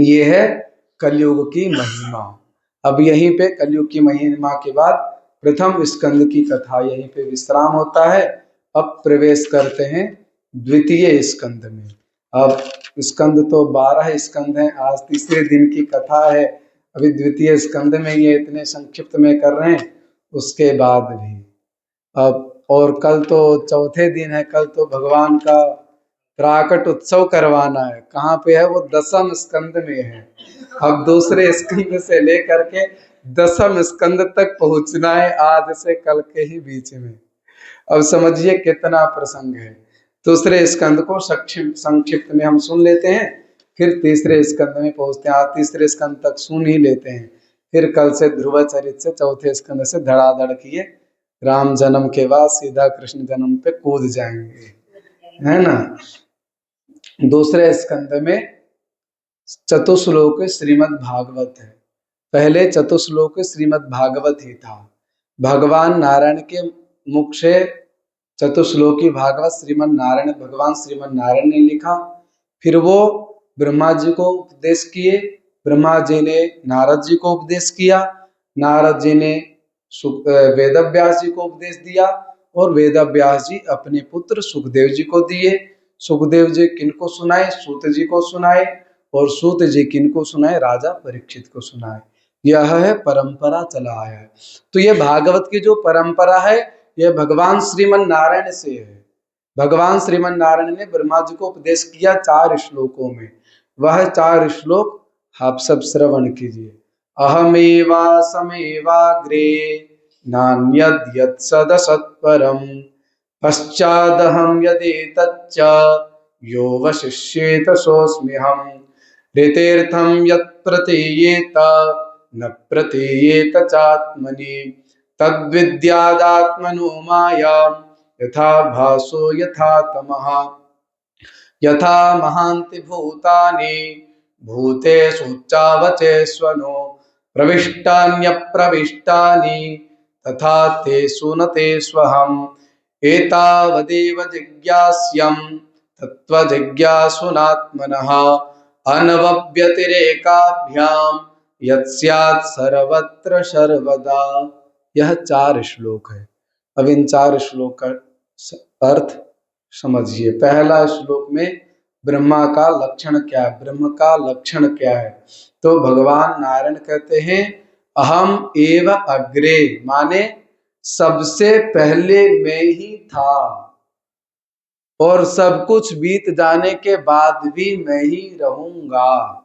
ये है कलयुग की महिमा। अब यहीं पे कलयुग की महिमा के बाद प्रथम स्कंद की कथा यहीं पे विश्राम होता है। अब प्रवेश करते हैं द्वितीय स्कंद में। अब स्कंद तो 12 स्कंद हैं, आज तीसरे दिन की कथा है। अभी द्वितीय स्कंद में ये इतने संक्षिप्त में कर रहे हैं, उसके बाद भी अब, और कल तो चौथे दिन है, कल तो भगवान का प्राकट उत्सव करवाना है। कहाँ पे है वो, दसम स्कंद में है। अब दूसरे स्कंद से लेकर के दसम स्कंद तक पहुंचना है, आज से कल के ही बीच में। अब समझिए कितना प्रसंग है। दूसरे स्कंद को संक्षिप्त में हम सुन लेते हैं, फिर तीसरे स्कंद में पहुंचते हैं। आज तीसरे स्कंद तक सुन ही लेते हैं, फिर कल से ध्रुव चरित से चौथे स्कंद से धड़ाधड़ किए राम जन्म के बाद सीधा कृष्ण जन्म पे कूद जाएंगे, है ना। दूसरे स्कंद में चतुश्लोक श्रीमद् भागवत है। पहले चतुश्लोक श्रीमद् भागवत ही था। भगवान नारायण के मुख से चतुश्लोकी भागवत भगवान श्रीमन नारायण ने लिखा। फिर वो ब्रह्मा जी को उपदेश किए, ब्रह्मा जी ने नारद जी को उपदेश किया, नारद जी ने वेद व्यास जी को उपदेश दिया, और वेद व्यास जी अपने पुत्र सुखदेव जी को दिए। सुखदेव जी किनको सुनाए, सूत जी को सुनाए, और सूत जी किनको सुनाए, राजा परीक्षित को सुनाए। यह है परंपरा चला आया है। तो ये भागवत की जो परंपरा है यह भगवान श्रीमन नारायण से है। भगवान श्रीमन नारायण ने ब्रह्मा जी को उपदेश किया 4 श्लोकों में। वह 4 श्लोक आप सब श्रवण कीजिए। अहमेवा समेवाग्रे नान्यद् यत्सदसत्परम् पश्चादहं यदेतच्च यो वशिष्येत सोऽस्म्यहम् ऋतेर्थं यत् प्रतीयेत न प्रतीयेत चात्मनि तद्विद्यादात्मनो मायां यथा भासो यथा तमः यथा महान्ति भूतानि भूतेषुच्चावचेष्वनो प्रविष्टान्यप्रविष्टानि तथा तेषु न तेष्वहम् एतावदेव जिज्ञास्यं तत्त्वजिज्ञासुनात्मनः अनवव्यतिरेकाभ्यां यत्स्यात् सर्वत्र सर्वदा। यह 4 श्लोक है। अब इन 4 श्लोक का अर्थ समझिए। पहला श्लोक में ब्रह्मा का लक्षण क्या है, ब्रह्म का लक्षण क्या है। तो भगवान नारायण कहते हैं अहम एव अग्रे, माने सबसे पहले मैं ही था, और सब कुछ बीत जाने के बाद भी मैं ही रहूंगा।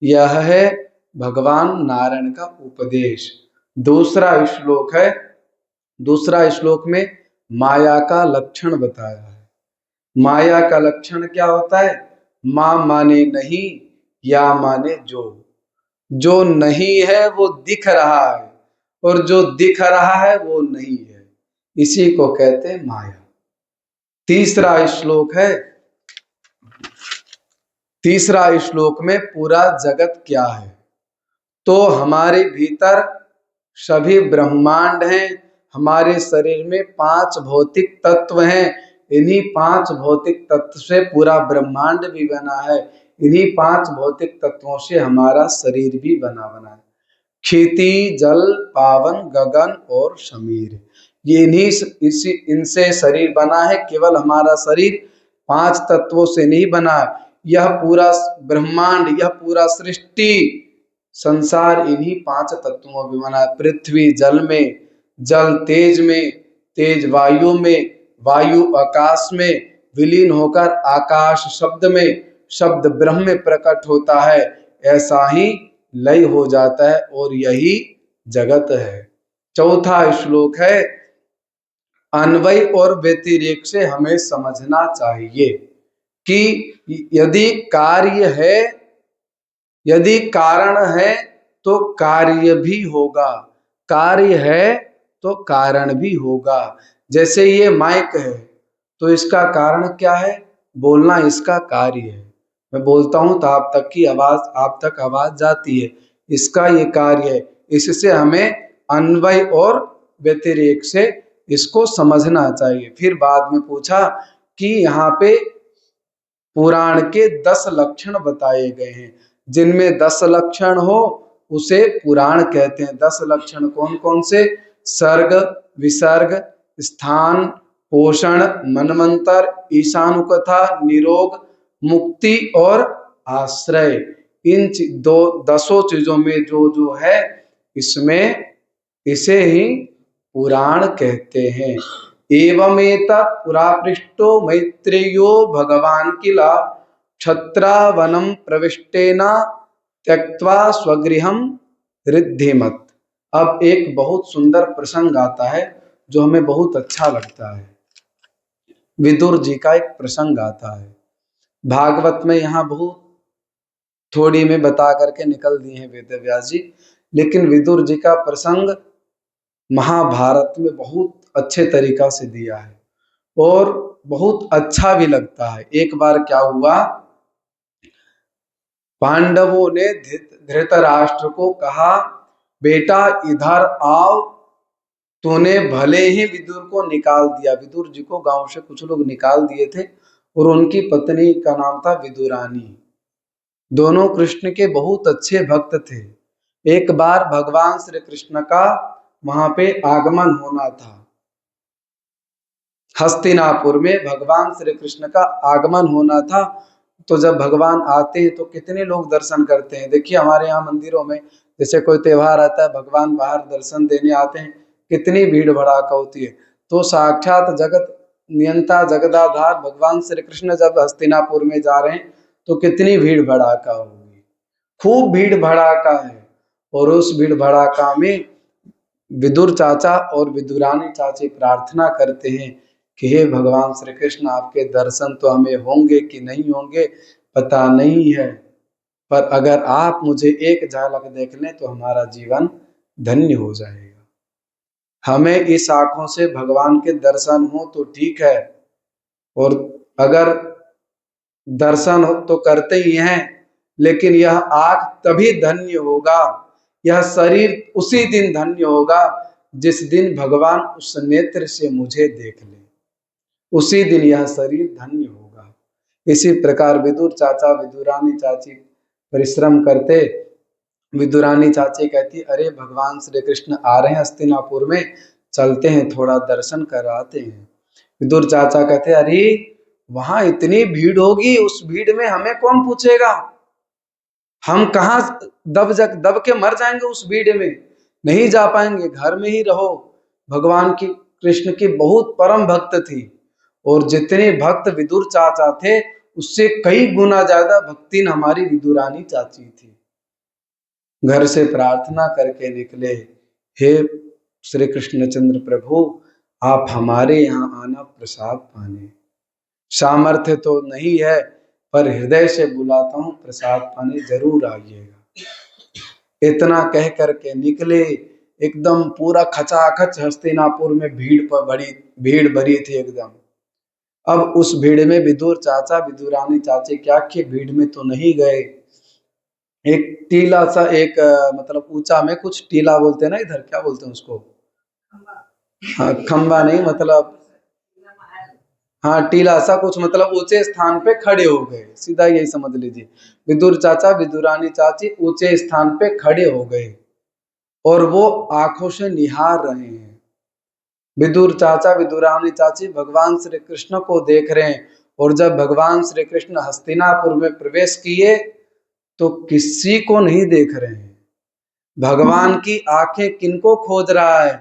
यह है भगवान नारायण का उपदेश। दूसरा श्लोक है, दूसरा श्लोक में माया का लक्षण बताया है। माया का लक्षण क्या होता है, मां माने नहीं, या माने जो नहीं है वो दिख रहा है, और जो दिख रहा है वो नहीं है, इसी को कहते हैं माया। तीसरा श्लोक है, तीसरा श्लोक में पूरा जगत क्या है। तो हमारे भीतर सभी ब्रह्मांड हैं, हमारे शरीर में 5 भौतिक तत्व हैं, इन्हीं 5 भौतिक तत्व से पूरा ब्रह्मांड भी बना है, इन्हीं 5 भौतिक तत्वों से हमारा शरीर भी बना है। क्षिति, जल, पावन, गगन और समीर, ये इनसे शरीर बना है। केवल हमारा शरीर 5 तत्वों से नहीं बना, यह पूरा ब्रह्मांड, यह पूरा सृष्टि संसार इन्हीं 5 तत्वों में बना है। पृथ्वी जल में, जल तेज में, तेज वायु में, वायु आकाश में, विलीन होकर आकाश शब्द में, शब्द ब्रह्म में प्रकट होता है। ऐसा ही लय हो जाता है और यही जगत है। चौथा श्लोक है, अन्वय और व्यतिरेक से हमें समझना चाहिए कि यदि कार्य है, यदि कारण है तो कार्य भी होगा, कार्य है तो कारण भी होगा। जैसे ये माइक है तो इसका कारण क्या है? बोलना इसका कार्य है। मैं बोलता हूं तो आप तक आवाज जाती है, इसका ये कार्य है। इससे हमें अन्वय और व्यतिरेक से इसको समझना चाहिए। फिर बाद में पूछा कि यहाँ पे पुराण के 10 लक्षण बताए गए हैं, जिनमें 10 लक्षण हो उसे पुराण कहते हैं। 10 लक्षण कौन कौन से? सर्ग, विसर्ग, स्थान, पोषण, मनमंत्र, ईशानुकथा, निरोग, मुक्ति और आश्रय। इन 10 चीजों में जो जो है इसमें इसे ही पुराण कहते हैं। एवमेतत् पुरापृष्टो मैत्रेयो भगवान किला क्षत्रावनम प्रविष्टेना त्यक्त्वा स्वगृहम रिद्धिमत्। अब एक बहुत सुंदर प्रसंग आता है जो हमें बहुत अच्छा लगता है। विदुर जी का एक प्रसंग आता है भागवत में, यहाँ बहुत थोड़ी में बता करके निकल दिए हैं वेद व्यास जी, लेकिन विदुर जी का प्रसंग महाभारत में बहुत अच्छे तरीका से दिया है और बहुत अच्छा भी लगता है। एक बार क्या हुआ, पांडवों ने धृतराष्ट्र को कहा, बेटा इधर आओ, तूने भले ही विदुर को निकाल दिया। विदुर जी को गांव से कुछ लोग निकाल दिए थे और उनकी पत्नी का नाम था विदुरानी। दोनों कृष्ण के बहुत अच्छे भक्त थे। एक बार भगवान श्री कृष्ण का वहां पे आगमन होना था। हस्तिनापुर में भगवान श्री कृष्ण का आगमन होना था। तो जब भगवान आते हैं तो कितने लोग दर्शन करते हैं। देखिए हमारे यहाँ मंदिरों में जैसे कोई त्योहार आता है, भगवान बाहर दर्शन देने आते हैं, कितनी भीड़ भड़ाका होती है। तो साक्षात जगत नियंता जगदाधार भगवान श्री कृष्ण जब हस्तिनापुर में जा रहे हैं तो कितनी भीड़ भड़ाका होगी, खूब भीड़ भड़ाका है। और उस भीड़ भड़ाका में विदुर चाचा और विदुरानी चाची प्रार्थना करते हैं कि हे भगवान श्री कृष्ण, आपके दर्शन तो हमें होंगे कि नहीं होंगे पता नहीं है, पर अगर आप मुझे एक झलक देख लें तो हमारा जीवन धन्य हो जाएगा। हमें इस आंखों से भगवान के दर्शन हो तो ठीक है, और अगर दर्शन हो तो करते ही हैं, लेकिन यह आंख तभी धन्य होगा, यह शरीर उसी दिन धन्य होगा जिस दिन भगवान उस नेत्र से मुझे देख ले, उसी दिन यह शरीर धन्य होगा। इसी प्रकार विदुर चाचा विदुरानी चाची परिश्रम करते। विदुरानी चाची कहती, अरे भगवान श्री कृष्ण आ रहे हैं हस्तिनापुर में, चलते हैं थोड़ा दर्शन कराते हैं। विदुर चाचा कहते, अरे वहां इतनी भीड़ होगी, उस भीड़ में हमें कौन पूछेगा, हम कहाँ दब के मर जाएंगे उस भीड़ में, नहीं जा पाएंगे, घर में ही रहो। भगवान की कृष्ण की बहुत परम भक्त थी और जितने भक्त विदुर चाचा थे उससे कई गुना ज्यादा भक्तिन हमारी विदुरानी चाची थी। घर से प्रार्थना करके निकले, हे श्री कृष्णचंद्र प्रभु, आप हमारे यहाँ आना प्रसाद पाने। सामर्थ्य तो नहीं है पर हृदय से बुलाता हूँ, प्रसाद पाने जरूर आइएगा। इतना कह करके निकले। एकदम पूरा खचाखच हस्तिनापुर में भीड़ भरी थी एकदम। अब उस भीड़ में विदुर चाचा विदुरानी चाची क्या किए, भीड़ में तो नहीं गए। एक टीला सा, एक मतलब ऊंचा में कुछ टीला बोलते हैं ना, इधर क्या बोलते हैं उसको, हाँ खंबा नहीं मतलब, हाँ टीला सा कुछ, मतलब ऊंचे स्थान पे खड़े हो गए, सीधा यही समझ लीजिए। विदुर चाचा विदुरानी चाची ऊंचे स्थान पे खड़े हो गए और वो आंखों से निहार रहे हैं। विदुर चाचा विदुरानी चाची भगवान श्री कृष्ण को देख रहे हैं और जब भगवान श्री कृष्ण हस्तिनापुर में प्रवेश किए तो किसी को नहीं देख रहे हैं। भगवान की आंखें किनको खोज रहा है?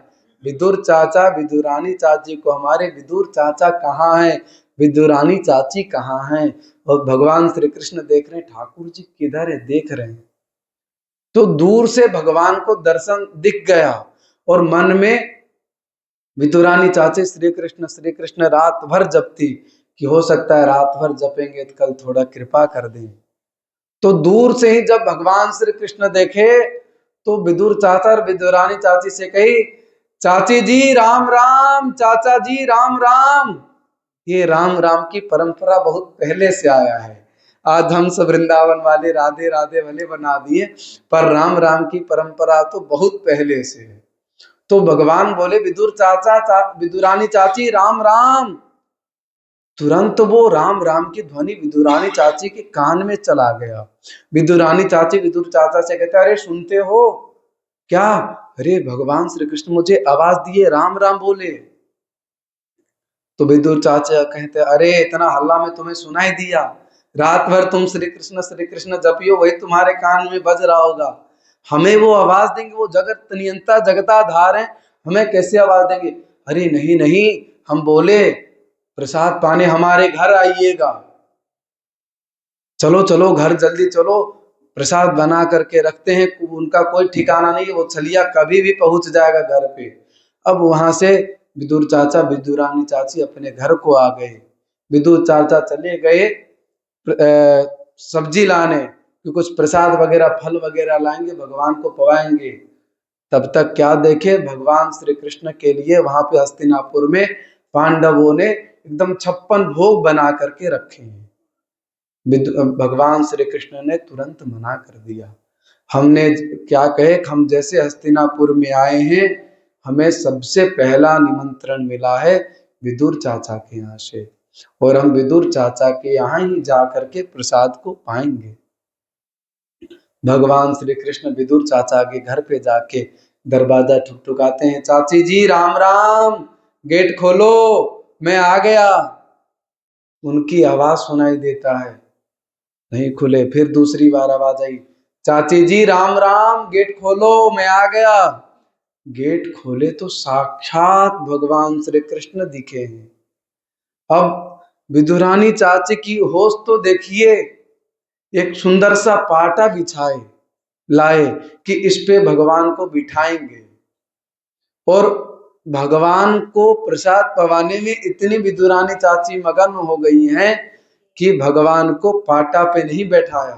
विदुर चाचा, विदुरानी चाची को। हमारे विदुर चाचा कहाँ हैं? विदुरानी चाची कहाँ हैं? और भगवान श्री कृष्ण देख रहे हैं, ठाकुर जी किधर है, देख रहे हैं। तो दूर से भगवान को दर्शन दिख गया और मन में विदुरानी चाची श्री कृष्ण रात भर जपती कि हो सकता है रात भर जपेंगे तो कल थोड़ा कृपा कर दें। तो दूर से ही जब भगवान श्री कृष्ण देखे तो विदुर चाचा और विदुरानी चाची से कही, चाची जी राम राम, चाचा जी राम राम। ये राम राम की परंपरा बहुत पहले से आया है। आज हम सब वृंदावन वाले राधे राधे भले बना दिए, पर राम राम की परंपरा तो बहुत पहले से है। तो भगवान बोले, विदुर चाचा, विदुरानी चाची राम राम। तुरंत वो राम राम की ध्वनि विदुरानी चाची के कान में चला गया। विदुरानी चाची विदुर चाचा से कहते, अरे सुनते हो क्या? अरे भगवान श्री कृष्ण मुझे आवाज दिए, राम राम बोले। तो विदुर चाचा कहते, अरे इतना हल्ला में तुम्हें सुनाई दिया, रात भर तुम श्री कृष्ण जपियो, वही तुम्हारे कान में बज रहा होगा। हमें वो आवाज देंगे? वो जगत नियंता जगताधार है, हमें कैसे आवाज देंगे? अरे नहीं नहीं, हम बोले प्रसाद पाने हमारे घर आइएगा। चलो चलो घर जल्दी चलो, प्रसाद बना करके रखते हैं, उनका कोई ठिकाना नहीं, वो छलिया कभी भी पहुंच जाएगा घर पे। अब वहां से विदुर चाचा विदुरानी चाची अपने घर को आ गए। विदुर चाचा चले गए सब्जी लाने कि कुछ प्रसाद वगैरह फल वगैरह लाएंगे, भगवान को पवाएंगे। तब तक क्या देखे, भगवान श्री कृष्ण के लिए वहां पे हस्तिनापुर में पांडवों ने एकदम 56 भोग बना करके रखे हैं। भगवान श्री कृष्ण ने तुरंत मना कर दिया। हमने क्या कहे, हम जैसे हस्तिनापुर में आए हैं, हमें सबसे पहला निमंत्रण मिला है विदुर चाचा के यहाँ से, और हम विदुर चाचा के यहाँ ही जा करके प्रसाद को पाएंगे। भगवान श्री कृष्ण विदुर चाचा के घर पे जाके दरवाजा ठुकठुकाते हैं, चाची जी राम राम, गेट खोलो, मैं आ गया। उनकी आवाज सुनाई देता है, नहीं खुले। फिर दूसरी बार आवाज आई, चाची जी राम राम, गेट खोलो, मैं आ गया। गेट खोले तो साक्षात भगवान श्री कृष्ण दिखे हैं। अब विदुरानी चाची की होश तो देखिए, एक सुंदर सा पाटा बिछाए लाए कि इस पे भगवान को बिठाएंगे, और भगवान को प्रसाद पवाने में इतनी विदुरानी चाची मगन हो गई हैं कि भगवान को पाटा पे नहीं बैठाया,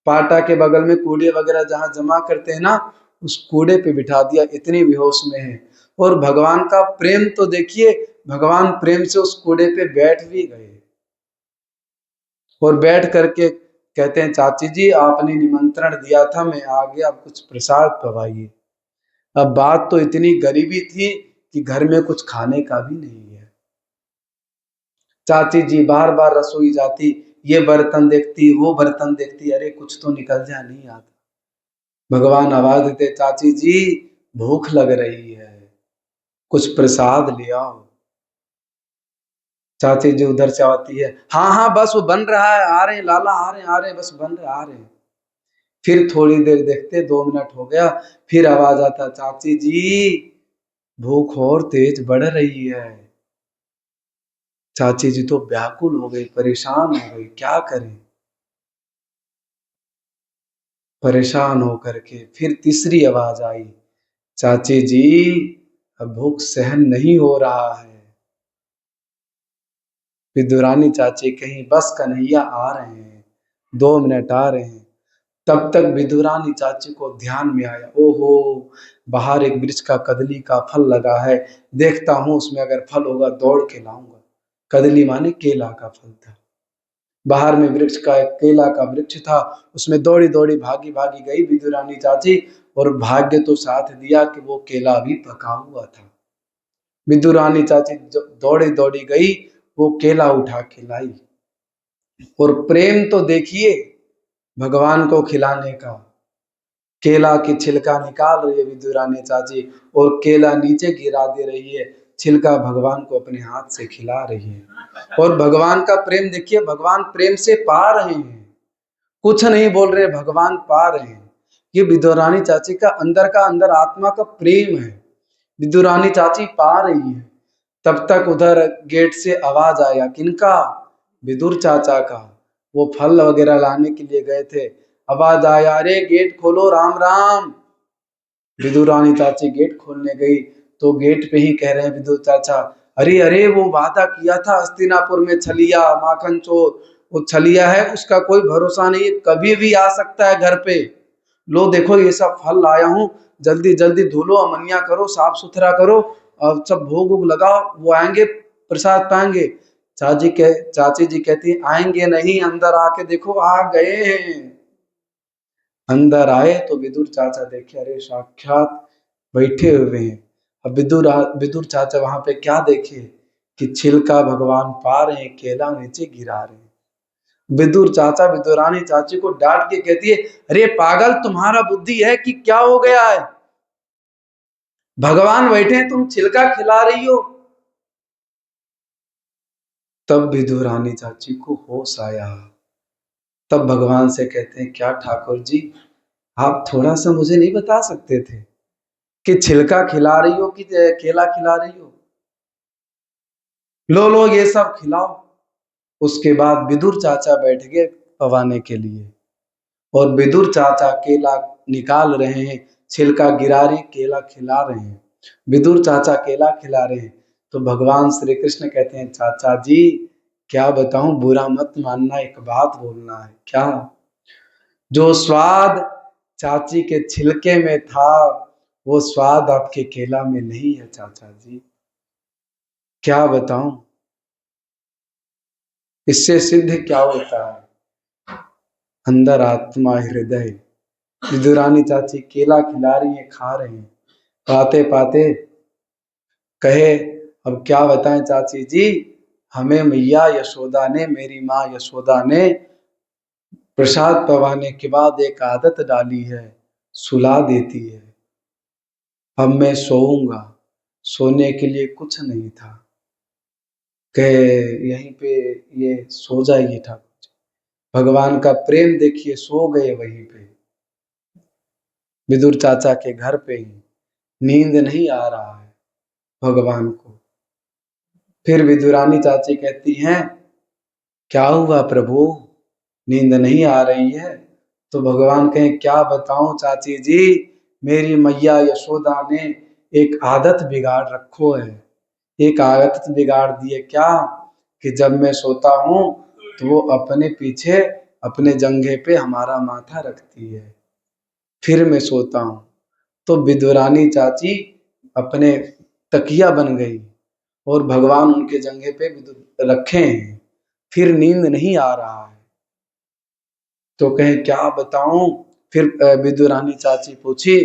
पाटा के बगल में कूड़े वगैरह जहां जमा करते हैं ना, उस कूड़े पे बिठा दिया, इतनी बेहोश में है। और भगवान का प्रेम तो देखिए, भगवान प्रेम से उस कूड़े पे बैठ भी गए और बैठ करके कहते हैं, चाची जी आपने निमंत्रण दिया था, मैं आ गया, अब कुछ प्रसाद पवाइए। अब बात तो इतनी गरीबी थी कि घर में कुछ खाने का भी नहीं है। चाची जी बार बार रसोई जाती, ये बर्तन देखती, वो बर्तन देखती, अरे कुछ तो निकल जाए, नहीं आता। भगवान आवाज देते, चाची जी भूख लग रही है, कुछ प्रसाद ले आओ। चाची जी उधर से आती है, हाँ हाँ बस वो बन रहा है, आ रहे हैं लाला, आ रहे बस बन रहे, आ रहे हैं। फिर थोड़ी देर देखते, 2 मिनट हो गया, फिर आवाज आता, चाची जी भूख और तेज बढ़ रही है। चाची जी तो व्याकुल हो गई, परेशान हो गई, क्या करें। परेशान होकर के फिर तीसरी आवाज आई, चाची जी अब भूख सहन नहीं हो रहा है। विदुरानी चाची कहीं बस कन्हैया आ रहे हैं, 2 मिनट आ रहे हैं। तब तक विदुरानी चाची को ध्यान में आया, ओहो बाहर एक वृक्ष का कदली का फल लगा है, देखता हूं उसमें अगर फल होगा दौड़ के लाऊंगा। कदली माने केला का फल था। बाहर में वृक्ष का एक केला का वृक्ष था, उसमें दौड़ी दौड़ी भागी भागी गई विदुरानी चाची, और भाग्य तो साथ दिया कि वो केला भी पका हुआ था। विदुरानी चाची दौड़ी दौड़ी गई, वो केला उठा के लाई, और प्रेम तो देखिए भगवान को खिलाने का। केला की छिलका निकाल रही है विदुरानी चाची और केला नीचे गिरा दे रही है, छिलका भगवान को अपने हाथ से खिला रही है। और भगवान का प्रेम देखिए, भगवान प्रेम से पा रहे हैं, कुछ नहीं बोल रहे, भगवान पा रहे हैं। ये विदुरानी चाची का अंदर आत्मा का प्रेम है, विदुरानी चाची पा रही है। तब तक उधर गेट से आवाज आया, किनका? विदुर चाचा का। वो फल वगैरह लाने के लिए गए थे, आवाज आया, अरे गेट खोलो, राम राम। विदुरानी चाची गेट खोलने गई तो गेट पे ही कह रहे हैं विदुर चाचा, अरे अरे वो वादा किया था हस्तिनापुर में छलिया माखन चोर, वो छलिया है, उसका कोई भरोसा नहीं, कभी भी आ सकता है घर पे। लो देखो ये सब फल लाया हूँ, जल्दी जल्दी धुलो, अमनिया करो, साफ सुथरा करो और सब भोग वोग लगाओ, वो आएंगे प्रसाद पाएंगे। चाची जी कहती है, आएंगे नहीं, अंदर आके देखो आ गए हैं। अंदर आए तो विदुर चाचा देखे, अरे साक्षात बैठे हुए हैं। अब विदुर चाचा वहां पे क्या देखे कि छिलका भगवान पा रहे हैं, केला नीचे गिरा रहे हैं। विदुर चाचा विदुरानी चाची को डांट के कहती है, अरे पागल, तुम्हारा बुद्धि है कि क्या हो गया है? भगवान बैठे हैं, तुम छिलका खिला रही हो। तब विदुरानी चाची को होश आया। तब भगवान से कहते हैं, क्या ठाकुर जी, आप थोड़ा सा मुझे नहीं बता सकते थे कि छिलका खिला रही हो कि केला खिला रही हो? लो लो ये सब खिलाओ। उसके बाद विदुर चाचा बैठ गए पवाने के लिए और विदुर चाचा केला निकाल रहे हैं, छिलका गिरा रहे, केला खिला रहे हैं। विदुर चाचा केला खिला रहे हैं तो भगवान श्री कृष्ण कहते हैं, चाचा जी क्या बताऊं, बुरा मत मानना, एक बात बोलना है। क्या? जो स्वाद चाची के छिलके में था वो स्वाद आपके केला में नहीं है चाचा जी। क्या बताऊं, इससे सिद्ध क्या होता है? अंदर आत्मा हृदय। विदुरानी चाची केला खिला रही है, खा रहे हैं, पाते पाते कहे, अब क्या बताएं चाची जी, हमें मैया यशोदा ने, मेरी माँ यशोदा ने प्रसाद पवाने के बाद एक आदत डाली है, सुला देती है। अब मैं सोऊंगा, सोने के लिए कुछ नहीं था, कहे यहीं पे ये सो जाइए ठाकुर जी। भगवान का प्रेम देखिए, सो गए वहीं पे विदुर चाचा के घर पे ही। नींद नहीं आ रहा है भगवान को। फिर विदुरानी चाची कहती हैं, क्या हुआ प्रभु, नींद नहीं आ रही है? तो भगवान कहें, क्या बताऊं चाची जी, मेरी मैया यशोदा ने एक आदत बिगाड़ रखो है। एक आदत बिगाड़ दी है, क्या? कि जब मैं सोता हूं तो वो अपने पीछे अपने जंघे पे हमारा माथा रखती है, फिर मैं सोता हूं। तो विदुरानी चाची अपने तकिया बन गई और भगवान उनके जंघे पे रखे हैं, फिर नींद नहीं आ रहा है। तो कहें क्या बताऊं? फिर विदुरानी चाची पूछी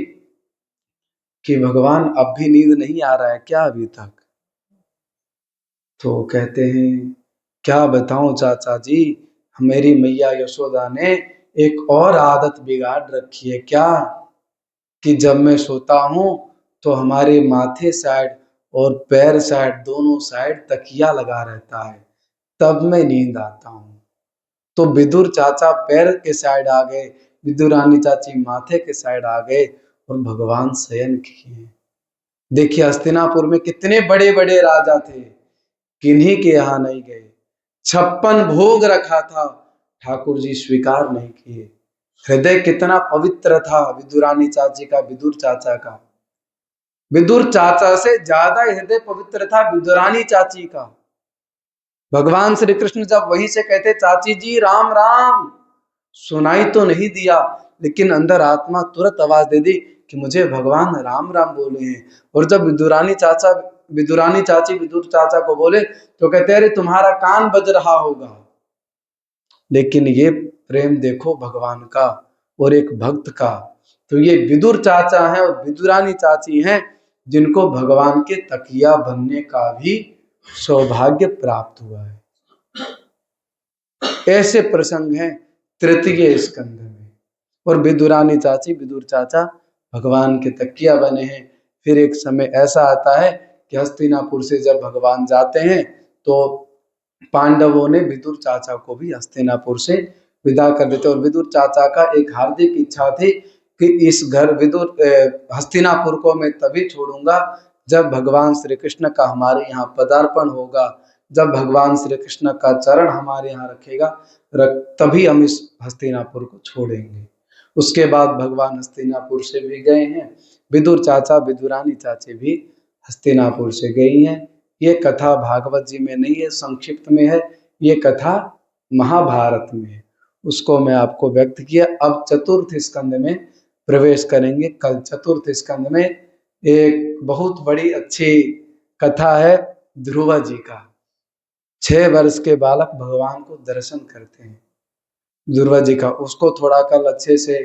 कि भगवान अब भी नींद नहीं आ रहा है क्या अभी तक? तो कहते हैं, क्या बताऊं चाचा जी, मेरी मैया यशोदा ने एक और आदत बिगाड़ रखी है। क्या? कि जब मैं सोता हूं तो हमारे माथे साइड और पैर साइड, दोनों साइड तकिया लगा रहता है, तब मैं नींद आता हूं। तो विदुर चाचा पैर के साइड आ गए, विदुरानी चाची माथे के साइड आ गए और भगवान शयन किए। देखिए हस्तिनापुर में कितने बड़े बड़े राजा थे, किन्हीं के यहाँ नहीं गए। 56 भोग रखा था, ठाकुर जी स्वीकार नहीं किए। हृदय कितना पवित्र था विदुरानी चाची का, विदुर चाचा का। विदुर चाचा से ज्यादा हृदय पवित्र था विदुरानी चाची का। भगवान श्री कृष्ण जब वहीं से कहते, चाची जी राम राम, सुनाई तो नहीं दिया लेकिन अंदर आत्मा तुरंत आवाज दे दी कि मुझे भगवान राम राम बोले हैं। और जब विदुरानी चाची विदुर चाचा को बोले तो कहते, अरे तुम्हारा कान बज रहा होगा। लेकिन ये प्रेम देखो भगवान का और एक भक्त का। तो ये विदुर चाचा है और विदुरानी चाची हैं जिनको भगवान के तकिया बनने का भी सौभाग्य प्राप्त हुआ है। ऐसे प्रसंग हैं तृतीय स्कंध में। और विदुरानी चाची, विदुर चाचा भगवान के तकिया बने हैं। फिर एक समय ऐसा आता है कि हस्तिनापुर से जब भगवान जाते हैं तो पांडवों ने विदुर चाचा को भी हस्तिनापुर से विदा कर देते। और विदुर चाचा का एक हार्दिक इच्छा थी कि इस घर हस्तिनापुर को मैं तभी छोड़ूंगा जब भगवान श्री कृष्ण का हमारे यहाँ पदार्पण होगा, जब भगवान श्री कृष्ण का चरण हमारे यहाँ रखेगा, तभी हम इस हस्तिनापुर को छोड़ेंगे। उसके बाद भगवान हस्तिनापुर से भी गए हैं, विदुर चाचा विदुरानी चाची भी हस्तिनापुर से गई हैं। ये कथा भागवत जी में नहीं है, संक्षिप्त में है। ये कथा महाभारत में है, उसको मैं आपको व्यक्त किया। अब चतुर्थ स्कंद में प्रवेश करेंगे। कल चतुर्थ स्कंद में एक बहुत बड़ी अच्छी कथा है ध्रुव जी का। 6 वर्ष के बालक भगवान को दर्शन करते हैं ध्रुव जी का, उसको थोड़ा कल अच्छे से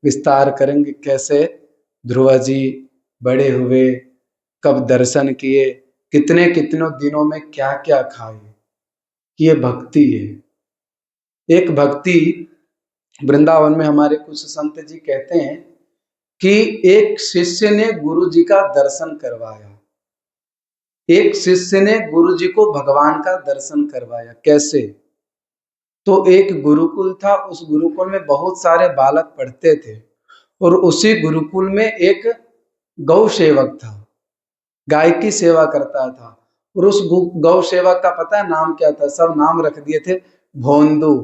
विस्तार करेंगे। कैसे ध्रुव जी बड़े हुए, कब दर्शन किए, कितने कितनों दिनों में क्या क्या खाए। ये भक्ति है। एक भक्ति वृंदावन में हमारे कुछ संत जी कहते हैं कि एक शिष्य ने गुरु जी का दर्शन करवाया, एक शिष्य ने गुरु जी को भगवान का दर्शन करवाया। कैसे? तो एक गुरुकुल था, उस गुरुकुल में बहुत सारे बालक पढ़ते थे और उसी गुरुकुल में एक गौ सेवक था, गाय की सेवा करता था। और उस गौ सेवक का पता है नाम क्या था? सब नाम रख दिए थे भोंदू।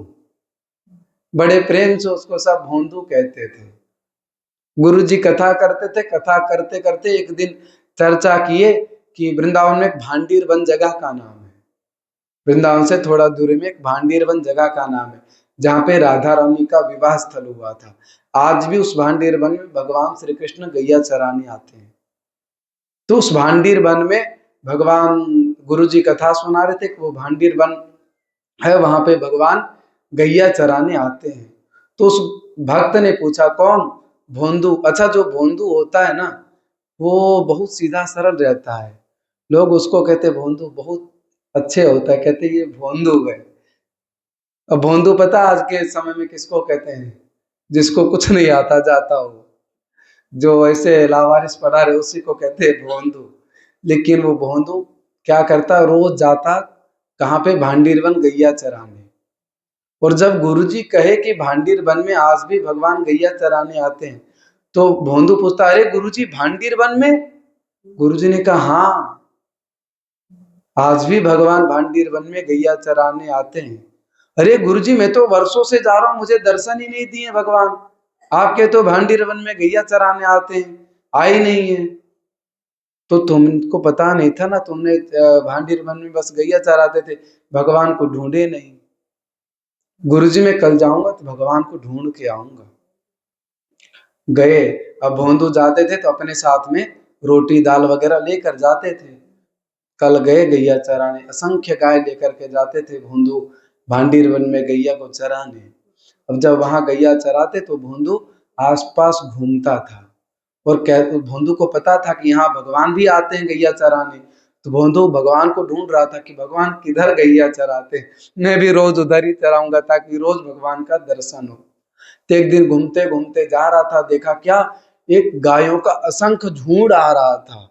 बड़े प्रेम से उसको सब भोंदू कहते थे। गुरु जी कथा करते थे, कथा करते करते एक दिन चर्चा किए कि वृंदावन में एक भांडीर वन जगह का नाम है, वृंदावन से थोड़ा दूरी में एक भांडीर वन जगह का नाम है, जहाँ पे राधा रानी का विवाह स्थल हुआ था। आज भी उस भांडीर वन में भगवान श्री कृष्ण गैया चराने आते हैं। तो उस भांडीर वन में भगवान गुरु जी कथा सुना रहे थे कि वो भांडीर वन है, वहां पे भगवान गैया चराने आते हैं। तो उस भक्त ने पूछा कौन? भोंदू। अच्छा, जो भोंदू होता है ना वो बहुत सीधा सरल रहता है, लोग उसको कहते भोंदू, बहुत अच्छे होता है, कहते ये भोंदू है। अब भोंदू पता आज के समय में किसको कहते हैं? जिसको कुछ नहीं आता जाता हो, जो ऐसे लावारिस पड़ा रहे, उसी को कहते हैं भोंदू। लेकिन वो भोंदू क्या करता? रोज जाता कहाँ पे? भांडीर वन गैया चराने। और जब गुरुजी कहे कि भांडीर वन में आज भी भगवान गैया चराने आते हैं, तो भोंदू पूछता अरे गुरुजी भांडीर वन में? गुरुजी ने कहा हाँ, आज भी भगवान भांडीर वन में गैया चराने आते हैं। अरे गुरुजी मैं तो वर्षों से जा रहा हूं, मुझे दर्शन ही नहीं दिए भगवान, आपके तो भांडीर वन में गैया चराने आते हैं, आए नहीं है। तो तुमको पता नहीं था ना, तुमने भांडीर वन में बस गैया चराते थे, भगवान को ढूंढे नहीं। गुरुजी मैं कल जाऊंगा तो भगवान को ढूंढ के आऊंगा। गए, अब भोंदू जाते थे तो अपने साथ में रोटी दाल वगैरह लेकर जाते थे। कल गए गैया चराने, असंख्य गाय लेकर के जाते थे भोंदू भांडीर वन में गैया को चराने। अब जब वहां गैया चराते तो भोंदू आसपास घूमता था और भोंदू को पता था कि यहाँ भगवान भी आते हैं गैया चराने। तो भोंदू भगवान को ढूंढ रहा था कि भगवान किधर गैया चराते, मैं भी रोज उधर ही चराऊंगा ताकि रोज भगवान का दर्शन हो। तो एक दिन घूमते घूमते जा रहा था, देखा क्या? एक गायों का असंख्य झुंड आ रहा था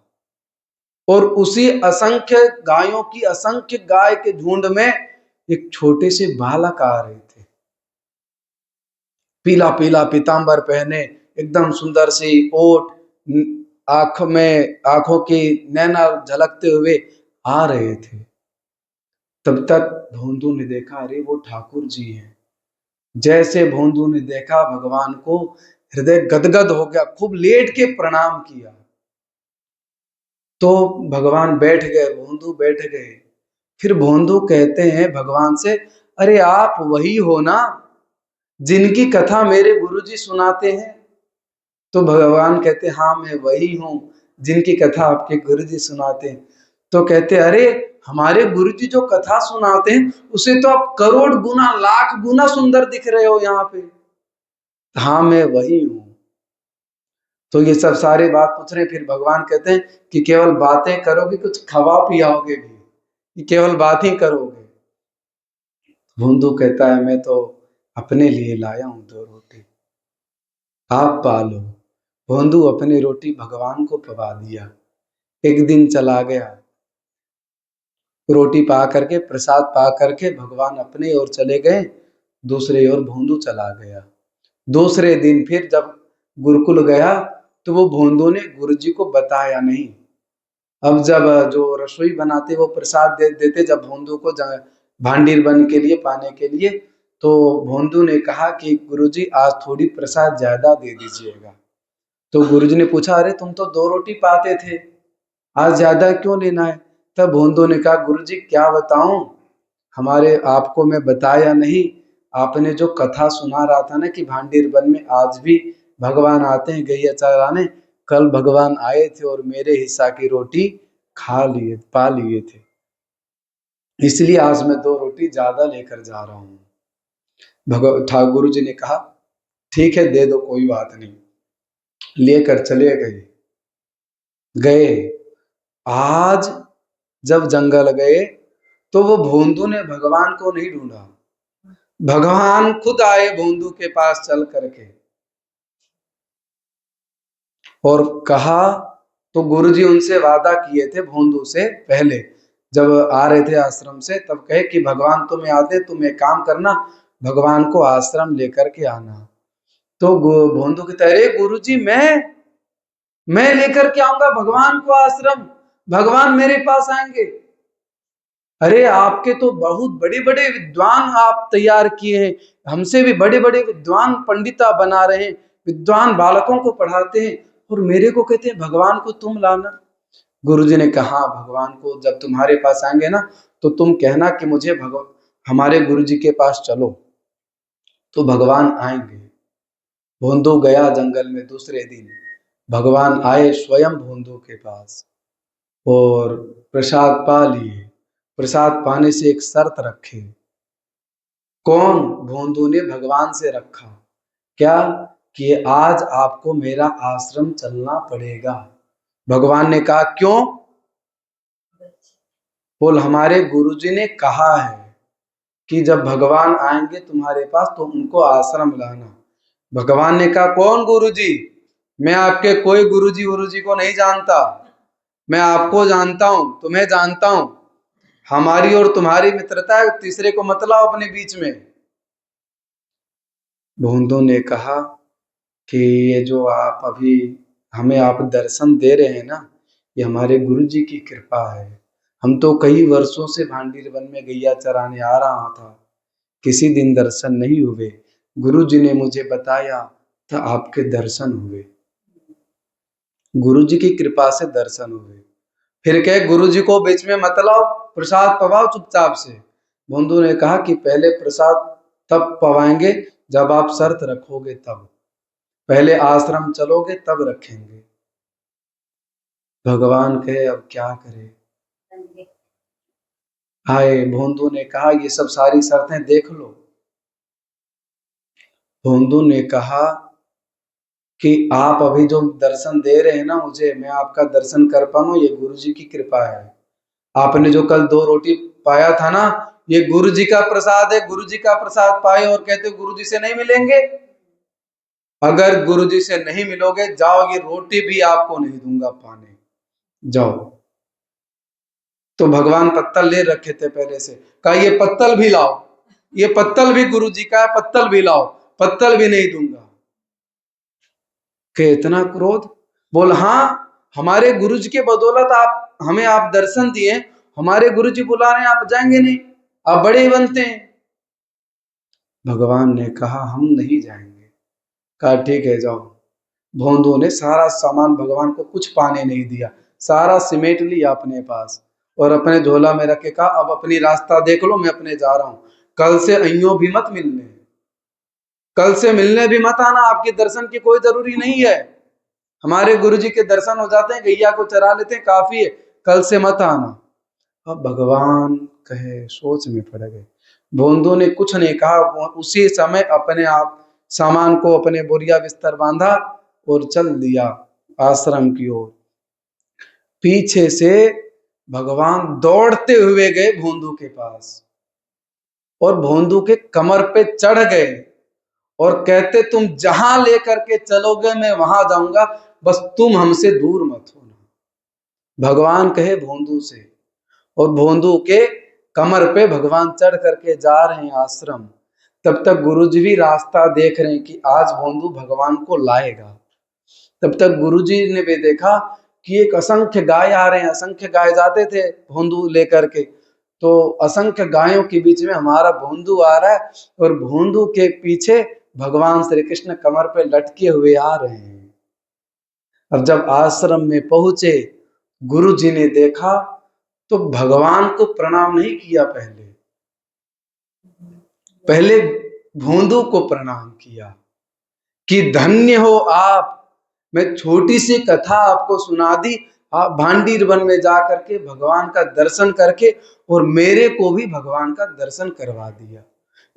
और उसी असंख्य गायों की, असंख्य गाय के झुंड में एक छोटे से बालक आ रहे थे, पीला पीला पीतांबर पहने, एकदम सुंदर सी ओट, आंखों की नैना झलकते हुए आ रहे थे। तब तक भोंदू ने देखा अरे वो ठाकुर जी हैं। जैसे भोंदू ने देखा भगवान को, हृदय गदगद हो गया, खूब लेट के प्रणाम किया। तो भगवान बैठ गए, भोंदू बैठ गए। फिर भोंदू कहते हैं भगवान से अरे आप वही हो ना जिनकी कथा मेरे गुरुजी सुनाते हैं? तो भगवान कहते हाँ मैं वही हूँ जिनकी कथा आपके गुरुजी सुनाते हैं। तो कहते अरे हमारे गुरुजी जो कथा सुनाते हैं उसे तो आप करोड़ गुना लाख गुना सुंदर दिख रहे हो यहाँ पे। हाँ मैं वही हूँ। तो ये सब सारे बात पूछ रहे हैं। फिर भगवान कहते हैं कि केवल बातें करोगे, कुछ खवा पियाओगे भी, कि केवल बात ही करोगे? भोंदू कहता है मैं तो अपने लिए लाया हूं 2 रोटी। आप पालो। भोंदू अपनी रोटी भगवान को पवा दिया। एक दिन चला गया, रोटी पा करके, प्रसाद पा करके भगवान अपने ओर चले गए, दूसरे ओर भोंदू चला गया। दूसरे दिन फिर जब गुरुकुल गया तो वो भोंदू ने गुरुजी को बताया नहीं। अब जब जो रसोई बनाते वो प्रसाद दे देते जब भोंदू को भांडीर बन के लिए पाने के लिए, तो भोंदू ने कहा कि गुरुजी आज थोड़ी प्रसाद ज्यादा दे दीजिएगा। तो गुरुजी ने पूछा, अरे तुम तो 2 रोटी पाते थे, आज ज्यादा क्यों लेना है? तब भोंदू ने कहा, गुरुजी क्या बताऊं, हमारे आपको मैं बताया नहीं। आपने जो कथा सुना रहा था ना कि भांडीर वन में आज भी भगवान आते हैं गैया चराने, कल भगवान आए थे और मेरे हिस्सा की रोटी पा लिए थे, इसलिए आज मैं 2 रोटी ज्यादा लेकर जा रहा हूँ। गुरु जी ने कहा, ठीक है दे दो, कोई बात नहीं। लेकर चले गए। आज जब जंगल गए तो वो भोंदू ने भगवान को नहीं ढूंढा, भगवान खुद आए भोंदू के पास चल करके और कहा। तो गुरुजी उनसे वादा किए थे भोंदू से पहले, जब आ रहे थे आश्रम से, तब कहे कि भगवान तुम्हें आते, तुम एक काम करना, भगवान को आश्रम लेकर के आना। तो भोंदू कहते, अरे गुरुजी मैं लेकर के आऊंगा भगवान को आश्रम, भगवान मेरे पास आएंगे? अरे आपके तो बहुत बड़े बड़े विद्वान आप तैयार किए हैं, हमसे भी बड़े बड़े विद्वान पंडिता बना रहे हैं, विद्वान बालकों को पढ़ाते हैं, और मेरे को कहते हैं भगवान को तुम लाना। गुरुजी ने कहा, भगवान को जब तुम्हारे पास आएंगे ना तो तुम कहना कि मुझे हमारे गुरुजी के पास चलो, तो भगवान आएंगे। भोंदू गया जंगल में, दूसरे दिन भगवान आए स्वयं भोंदू के पास और प्रसाद पा लिए। प्रसाद पाने से एक शर्त रखे। कौन? भोंदू ने भगवान से रखा। क्या? कि आज आपको मेरा आश्रम चलना पड़ेगा। भगवान ने कहा, क्यों? बोल, हमारे गुरुजी ने कहा है कि जब भगवान आएंगे तुम्हारे पास तो उनको आश्रम लाना। भगवान ने कहा, कौन गुरुजी? मैं आपके कोई गुरुजी गुरुजी को नहीं जानता, मैं आपको जानता हूं, तुम्हें जानता हूं। हमारी और तुम्हारी मित्रता है, तीसरे को मत लाओ अपने बीच में। भोंदू ने कहा कि ये जो आप अभी हमें आप दर्शन दे रहे हैं ना, ये हमारे गुरुजी की कृपा है। हम तो कई वर्षों से भांडीर वन में गैया चराने आ रहा था, किसी दिन दर्शन नहीं हुए, गुरुजी ने मुझे बताया तो आपके दर्शन हुए, गुरुजी की कृपा से दर्शन हुए। फिर कहे, गुरुजी को बीच में मत लाओ, प्रसाद पवाओ चुपचाप से। भोंदू ने कहा कि पहले प्रसाद तब पवाएंगे जब आप शर्त रखोगे, तब पहले आश्रम चलोगे तब रखेंगे। भगवान कहे, अब क्या करे? हाय, भोंदू ने कहा, ये सब सारी शर्तें देख लो। भोंदू ने कहा कि आप अभी जो दर्शन दे रहे हैं ना मुझे, मैं आपका दर्शन कर पाऊं, ये गुरुजी की कृपा है। आपने जो कल 2 रोटी पाया था ना, ये गुरुजी का प्रसाद है, गुरुजी का प्रसाद पाए और कहते गुरुजी से नहीं मिलेंगे। अगर गुरुजी से नहीं मिलोगे, जाओ, ये रोटी भी आपको नहीं दूंगा पाने, जाओ। तो भगवान पत्तल ले रखे थे पहले से, कहा ये पत्तल भी लाओ, ये पत्तल भी गुरुजी का है, पत्तल भी लाओ, पत्तल भी नहीं दूंगा। के इतना क्रोध? बोल, हाँ, हमारे गुरुजी के बदौलत आप दर्शन दिए, हमारे गुरुजी बुला रहे हैं, आप जाएंगे नहीं, आप बड़े ही बनते हैं। भगवान ने कहा, हम नहीं जाएंगे। कहा, ठीक है, जाओ। भोंदू ने सारा सामान, भगवान को कुछ पाने नहीं दिया, सारा सिमेट लिया अपने पास और अपने झोला में रख के कहा, अब अपनी रास्ता देख लो, मैं अपने जा रहा हूं, कल से अइयों भी मत मिलने, कल से मिलने भी मत आना, आपके दर्शन की कोई जरूरी नहीं है, हमारे गुरुजी के दर्शन हो जाते हैं, गैया को चरा लेते हैं, काफी है, कल से मत आना। अब भगवान कहे, सोच में पड़ गए। भोंदू ने कुछ नहीं कहा, उसी समय अपने आप सामान को अपने बोरिया बिस्तर बांधा और चल दिया आश्रम की ओर। पीछे से भगवान दौड़ते हुए गए भोंदू के पास और भोंदू के कमर पे चढ़ गए और कहते तुम जहां लेकर के चलोगे मैं वहां जाऊंगा, बस तुम हमसे दूर मत होना। भगवान कहे भोंदू से, और भोंदू के कमर पे भगवान चढ़ करके जा रहे हैं आश्रम। तब तक गुरुजी भी रास्ता देख रहे हैं कि आज भोंदू भगवान को लाएगा। तब तक गुरुजी ने भी देखा कि एक असंख्य गाय आ रहे हैं, असंख्य गाय जाते थे भोंदू लेकर के, तो असंख्य गायों के बीच में हमारा भोंदू आ रहा है, और भोंदू के पीछे भगवान श्री कृष्ण कमर पे लटके हुए आ रहे हैं। अब जब आश्रम में पहुंचे, गुरु जी ने देखा तो भगवान को प्रणाम नहीं किया, पहले भोंदू को प्रणाम किया कि धन्य हो आप, मैं छोटी सी कथा आपको सुना दी, आप भांडीर वन में जाकर के भगवान का दर्शन करके और मेरे को भी भगवान का दर्शन करवा दिया।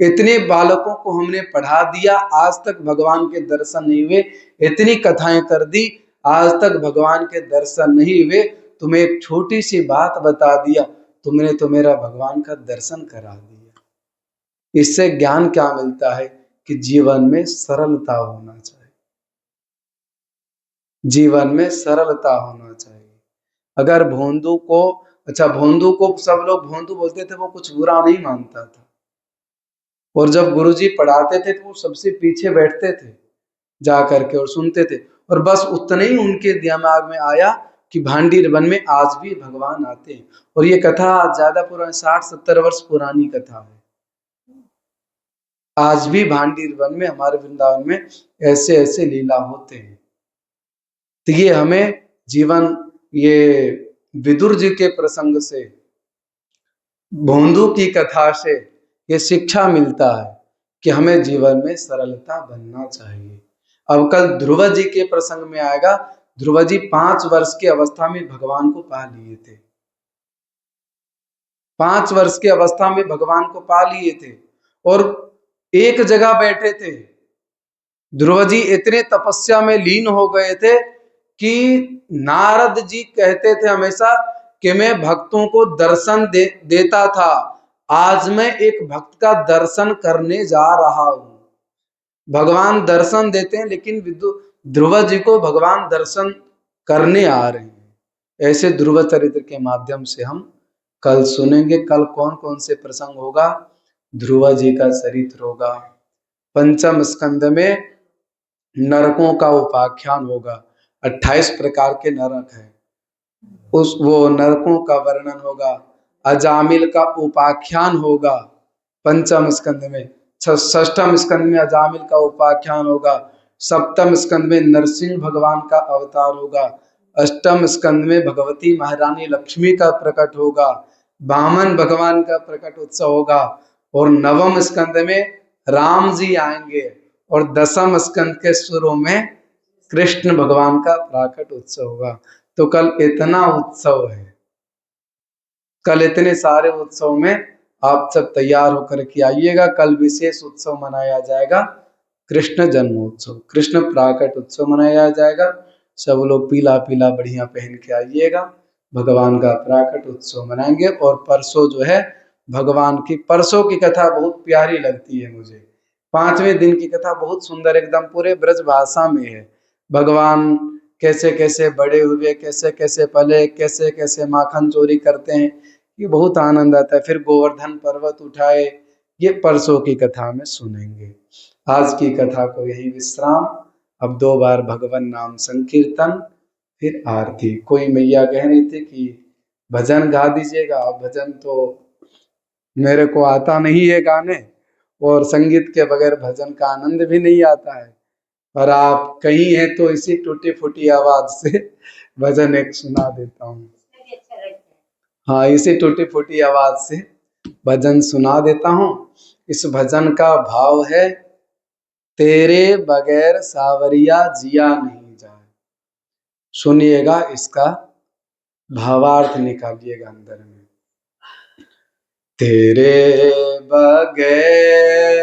इतने बालकों को हमने पढ़ा दिया, आज तक भगवान के दर्शन नहीं हुए, इतनी कथाएं कर दी, आज तक भगवान के दर्शन नहीं हुए, तुम्हें एक छोटी सी बात बता दिया, तुमने तो मेरा भगवान का दर्शन करा दिया। इससे ज्ञान क्या मिलता है कि जीवन में सरलता होना चाहिए, जीवन में सरलता होना चाहिए। अगर भोंदू को, अच्छा भोंदू को सब लोग भोंदू बोलते थे, वो कुछ बुरा नहीं मानता था, और जब गुरुजी पढ़ाते थे तो वो सबसे पीछे बैठते थे जा करके और सुनते थे, और बस उतना ही उनके दिमाग में आया कि भांडीर वन में आज भी भगवान आते हैं। और ये कथा ज्यादा पुरानी 60-70 वर्ष पुरानी कथा है। आज भी भांडीर वन में, हमारे वृंदावन में ऐसे ऐसे लीला होते हैं। तो ये हमें जीवन, ये विदुर जी के प्रसंग से, भोंदू की कथा से ये शिक्षा मिलता है कि हमें जीवन में सरलता बनना चाहिए। अब कल ध्रुव जी के प्रसंग में आएगा। ध्रुव जी 5 वर्ष की अवस्था में भगवान को पा लिए थे, 5 वर्ष की अवस्था में भगवान को पा लिए थे, और एक जगह बैठे थे। ध्रुव जी इतने तपस्या में लीन हो गए थे कि नारद जी कहते थे हमेशा कि मैं भक्तों को दर्शन देता था, आज मैं एक भक्त का दर्शन करने जा रहा हूं। भगवान दर्शन देते हैं, लेकिन ध्रुव जी को भगवान दर्शन करने आ रहे हैं। ऐसे ध्रुव चरित्र के माध्यम से हम कल सुनेंगे। कल कौन कौन से प्रसंग होगा? ध्रुव जी का चरित्र होगा, पंचम स्कंद में नरकों का उपाख्यान होगा, 28 प्रकार के नरक हैं, उस वो नरकों का वर्णन होगा। अजामिल का उपाख्यान होगा पंचम स्कंद में। षष्ठम स्कंद में अजामिल का उपाख्यान होगा। सप्तम स्कंद में नरसिंह भगवान का अवतार होगा। अष्टम स्कंद में भगवती महारानी लक्ष्मी का प्रकट होगा, वामन भगवान का प्रकट उत्सव होगा, और नवम स्कंद में राम जी आएंगे, और दसम स्कंद के शुरू में कृष्ण भगवान का प्रकट उत्सव होगा। तो कल इतना उत्सव है, कल इतने सारे उत्सव में आप सब तैयार होकर के आइएगा। कल विशेष उत्सव मनाया जाएगा, कृष्ण जन्मोत्सव, कृष्ण प्राकट उत्सव मनाया जाएगा। सब लोग पीला पीला बढ़िया पहन के आइएगा, भगवान का प्राकट उत्सव मनाएंगे। और परसों जो है भगवान की, परसों की कथा बहुत प्यारी लगती है मुझे। 5वें दिन की कथा बहुत सुंदर, एकदम पूरे ब्रज भाषा में है। भगवान कैसे कैसे बड़े हुए, कैसे कैसे पले, कैसे कैसे माखन चोरी करते हैं, ये बहुत आनंद आता है। फिर गोवर्धन पर्वत उठाए, ये परसों की कथा में सुनेंगे। आज की कथा को यही विश्राम। अब 2 बार भगवान नाम संकीर्तन, फिर आरती। कोई मैया कह रही थी कि भजन गा दीजिएगा। अब भजन तो मेरे को आता नहीं है गाने, और संगीत के बगैर भजन का आनंद भी नहीं आता है। और आप कहीं हैं तो इसी टूटी फूटी आवाज से भजन एक सुना देता हूँ। हाँ, इसी टूटी फूटी आवाज से भजन सुना देता हूँ। इस भजन का भाव है, तेरे बगैर सावरिया जिया नहीं जाए। सुनिएगा, इसका भावार्थ निकालिएगा अंदर में। तेरे बगैर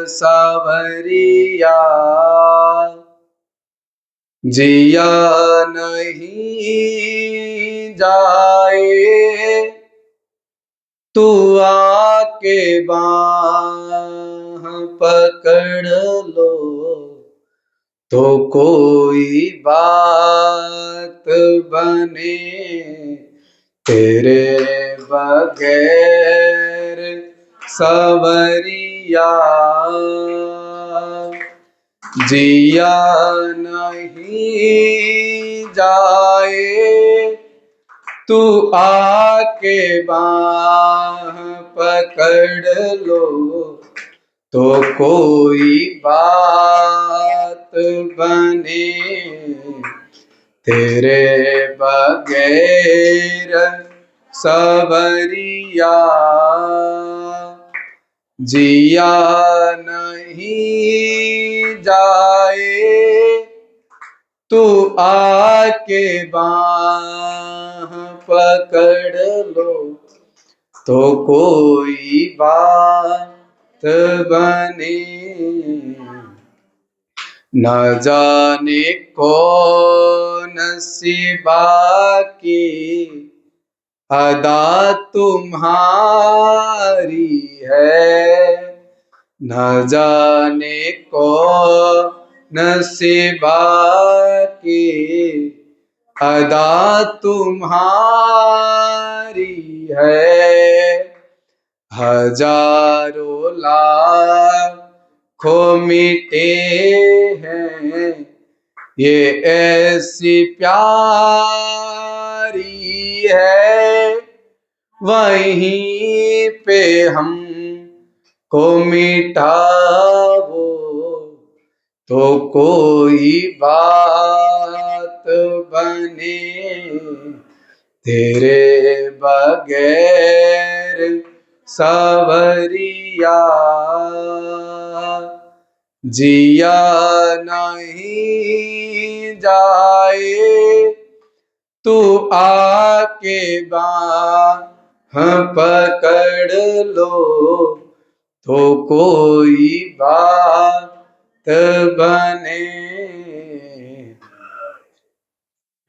सावरिया जिया नहीं जाए, तू आके बाह पकड़ लो तो कोई बात बने, तेरे बगैर सवरिया जिया नहीं जाए। तू आके बाह पकड़ लो तो कोई बात बने, तेरे बगैर सवरिया जिया नहीं जाए। तू आके बाह पकड़ लो तो कोई बात बने, न जाने कौन सी बाकी अदा तुम्हारी है, न जाने कौन सी बाकी अदा तुम्हारी है। हजारों लाखों मिटे हैं ये ऐसी प्यारी है, वहीं पे हम को मिटावो तो कोई बात बने, तेरे बगैर सवरिया जिया नहीं जाए। तू आके बाह पकड़ लो तो कोई बात बने,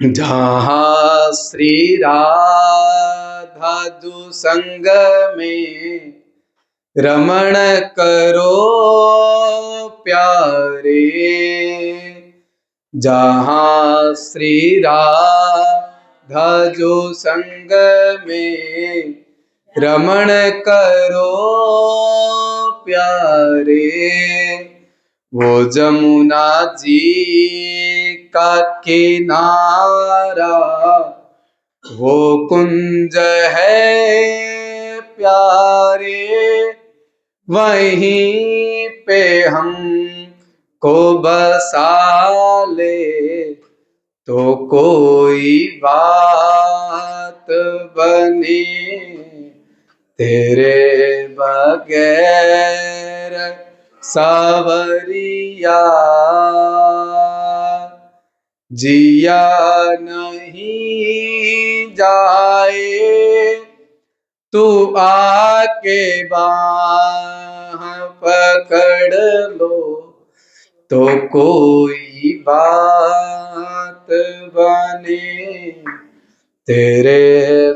जहाँ श्री राधा जो संग में रमण करो प्यारे, जहाँ श्री राधा जो संग में रमण करो प्यारे, वो जमुना जी का किनारा वो कुंज है प्यारे, वहीं पे हम को बसा ले तो कोई बात बने, तेरे बगैर सावरिया जिया नहीं जाए। तू आके बाह पकड़ लो तो कोई बात बने, तेरे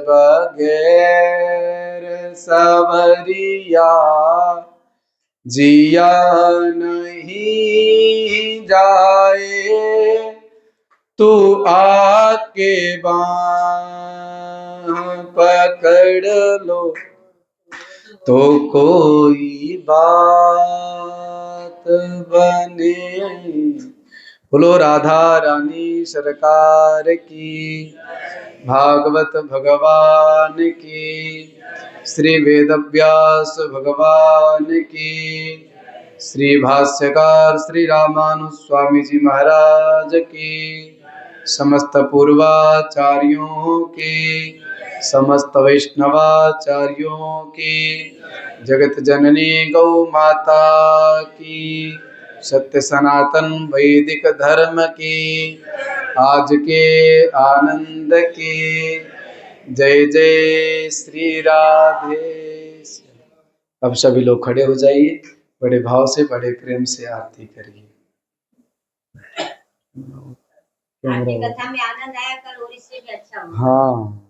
बगैर सवरिया जिया नहीं जाए। तू आके बाह पकड़ लो तो कोई बात बने। बोलो राधा रानी सरकार की, भागवत भगवान की, श्री वेदव्यास भगवान की, श्री भाष्यकार श्री रामानुज स्वामी जी महाराज की, समस्त पूर्वाचार्यों की, समस्त वैष्णवाचार्यों की, जगत जननी गौ माता की, सत्य सनातन वैदिक धर्म की, आज के आनंद की, जय जय श्री राधे। अब सभी लोग खड़े हो जाइए, बड़े भाव से बड़े प्रेम से आरती करिए। कथा में आनंद आया कल और इससे भी अच्छा हुआ। हाँ।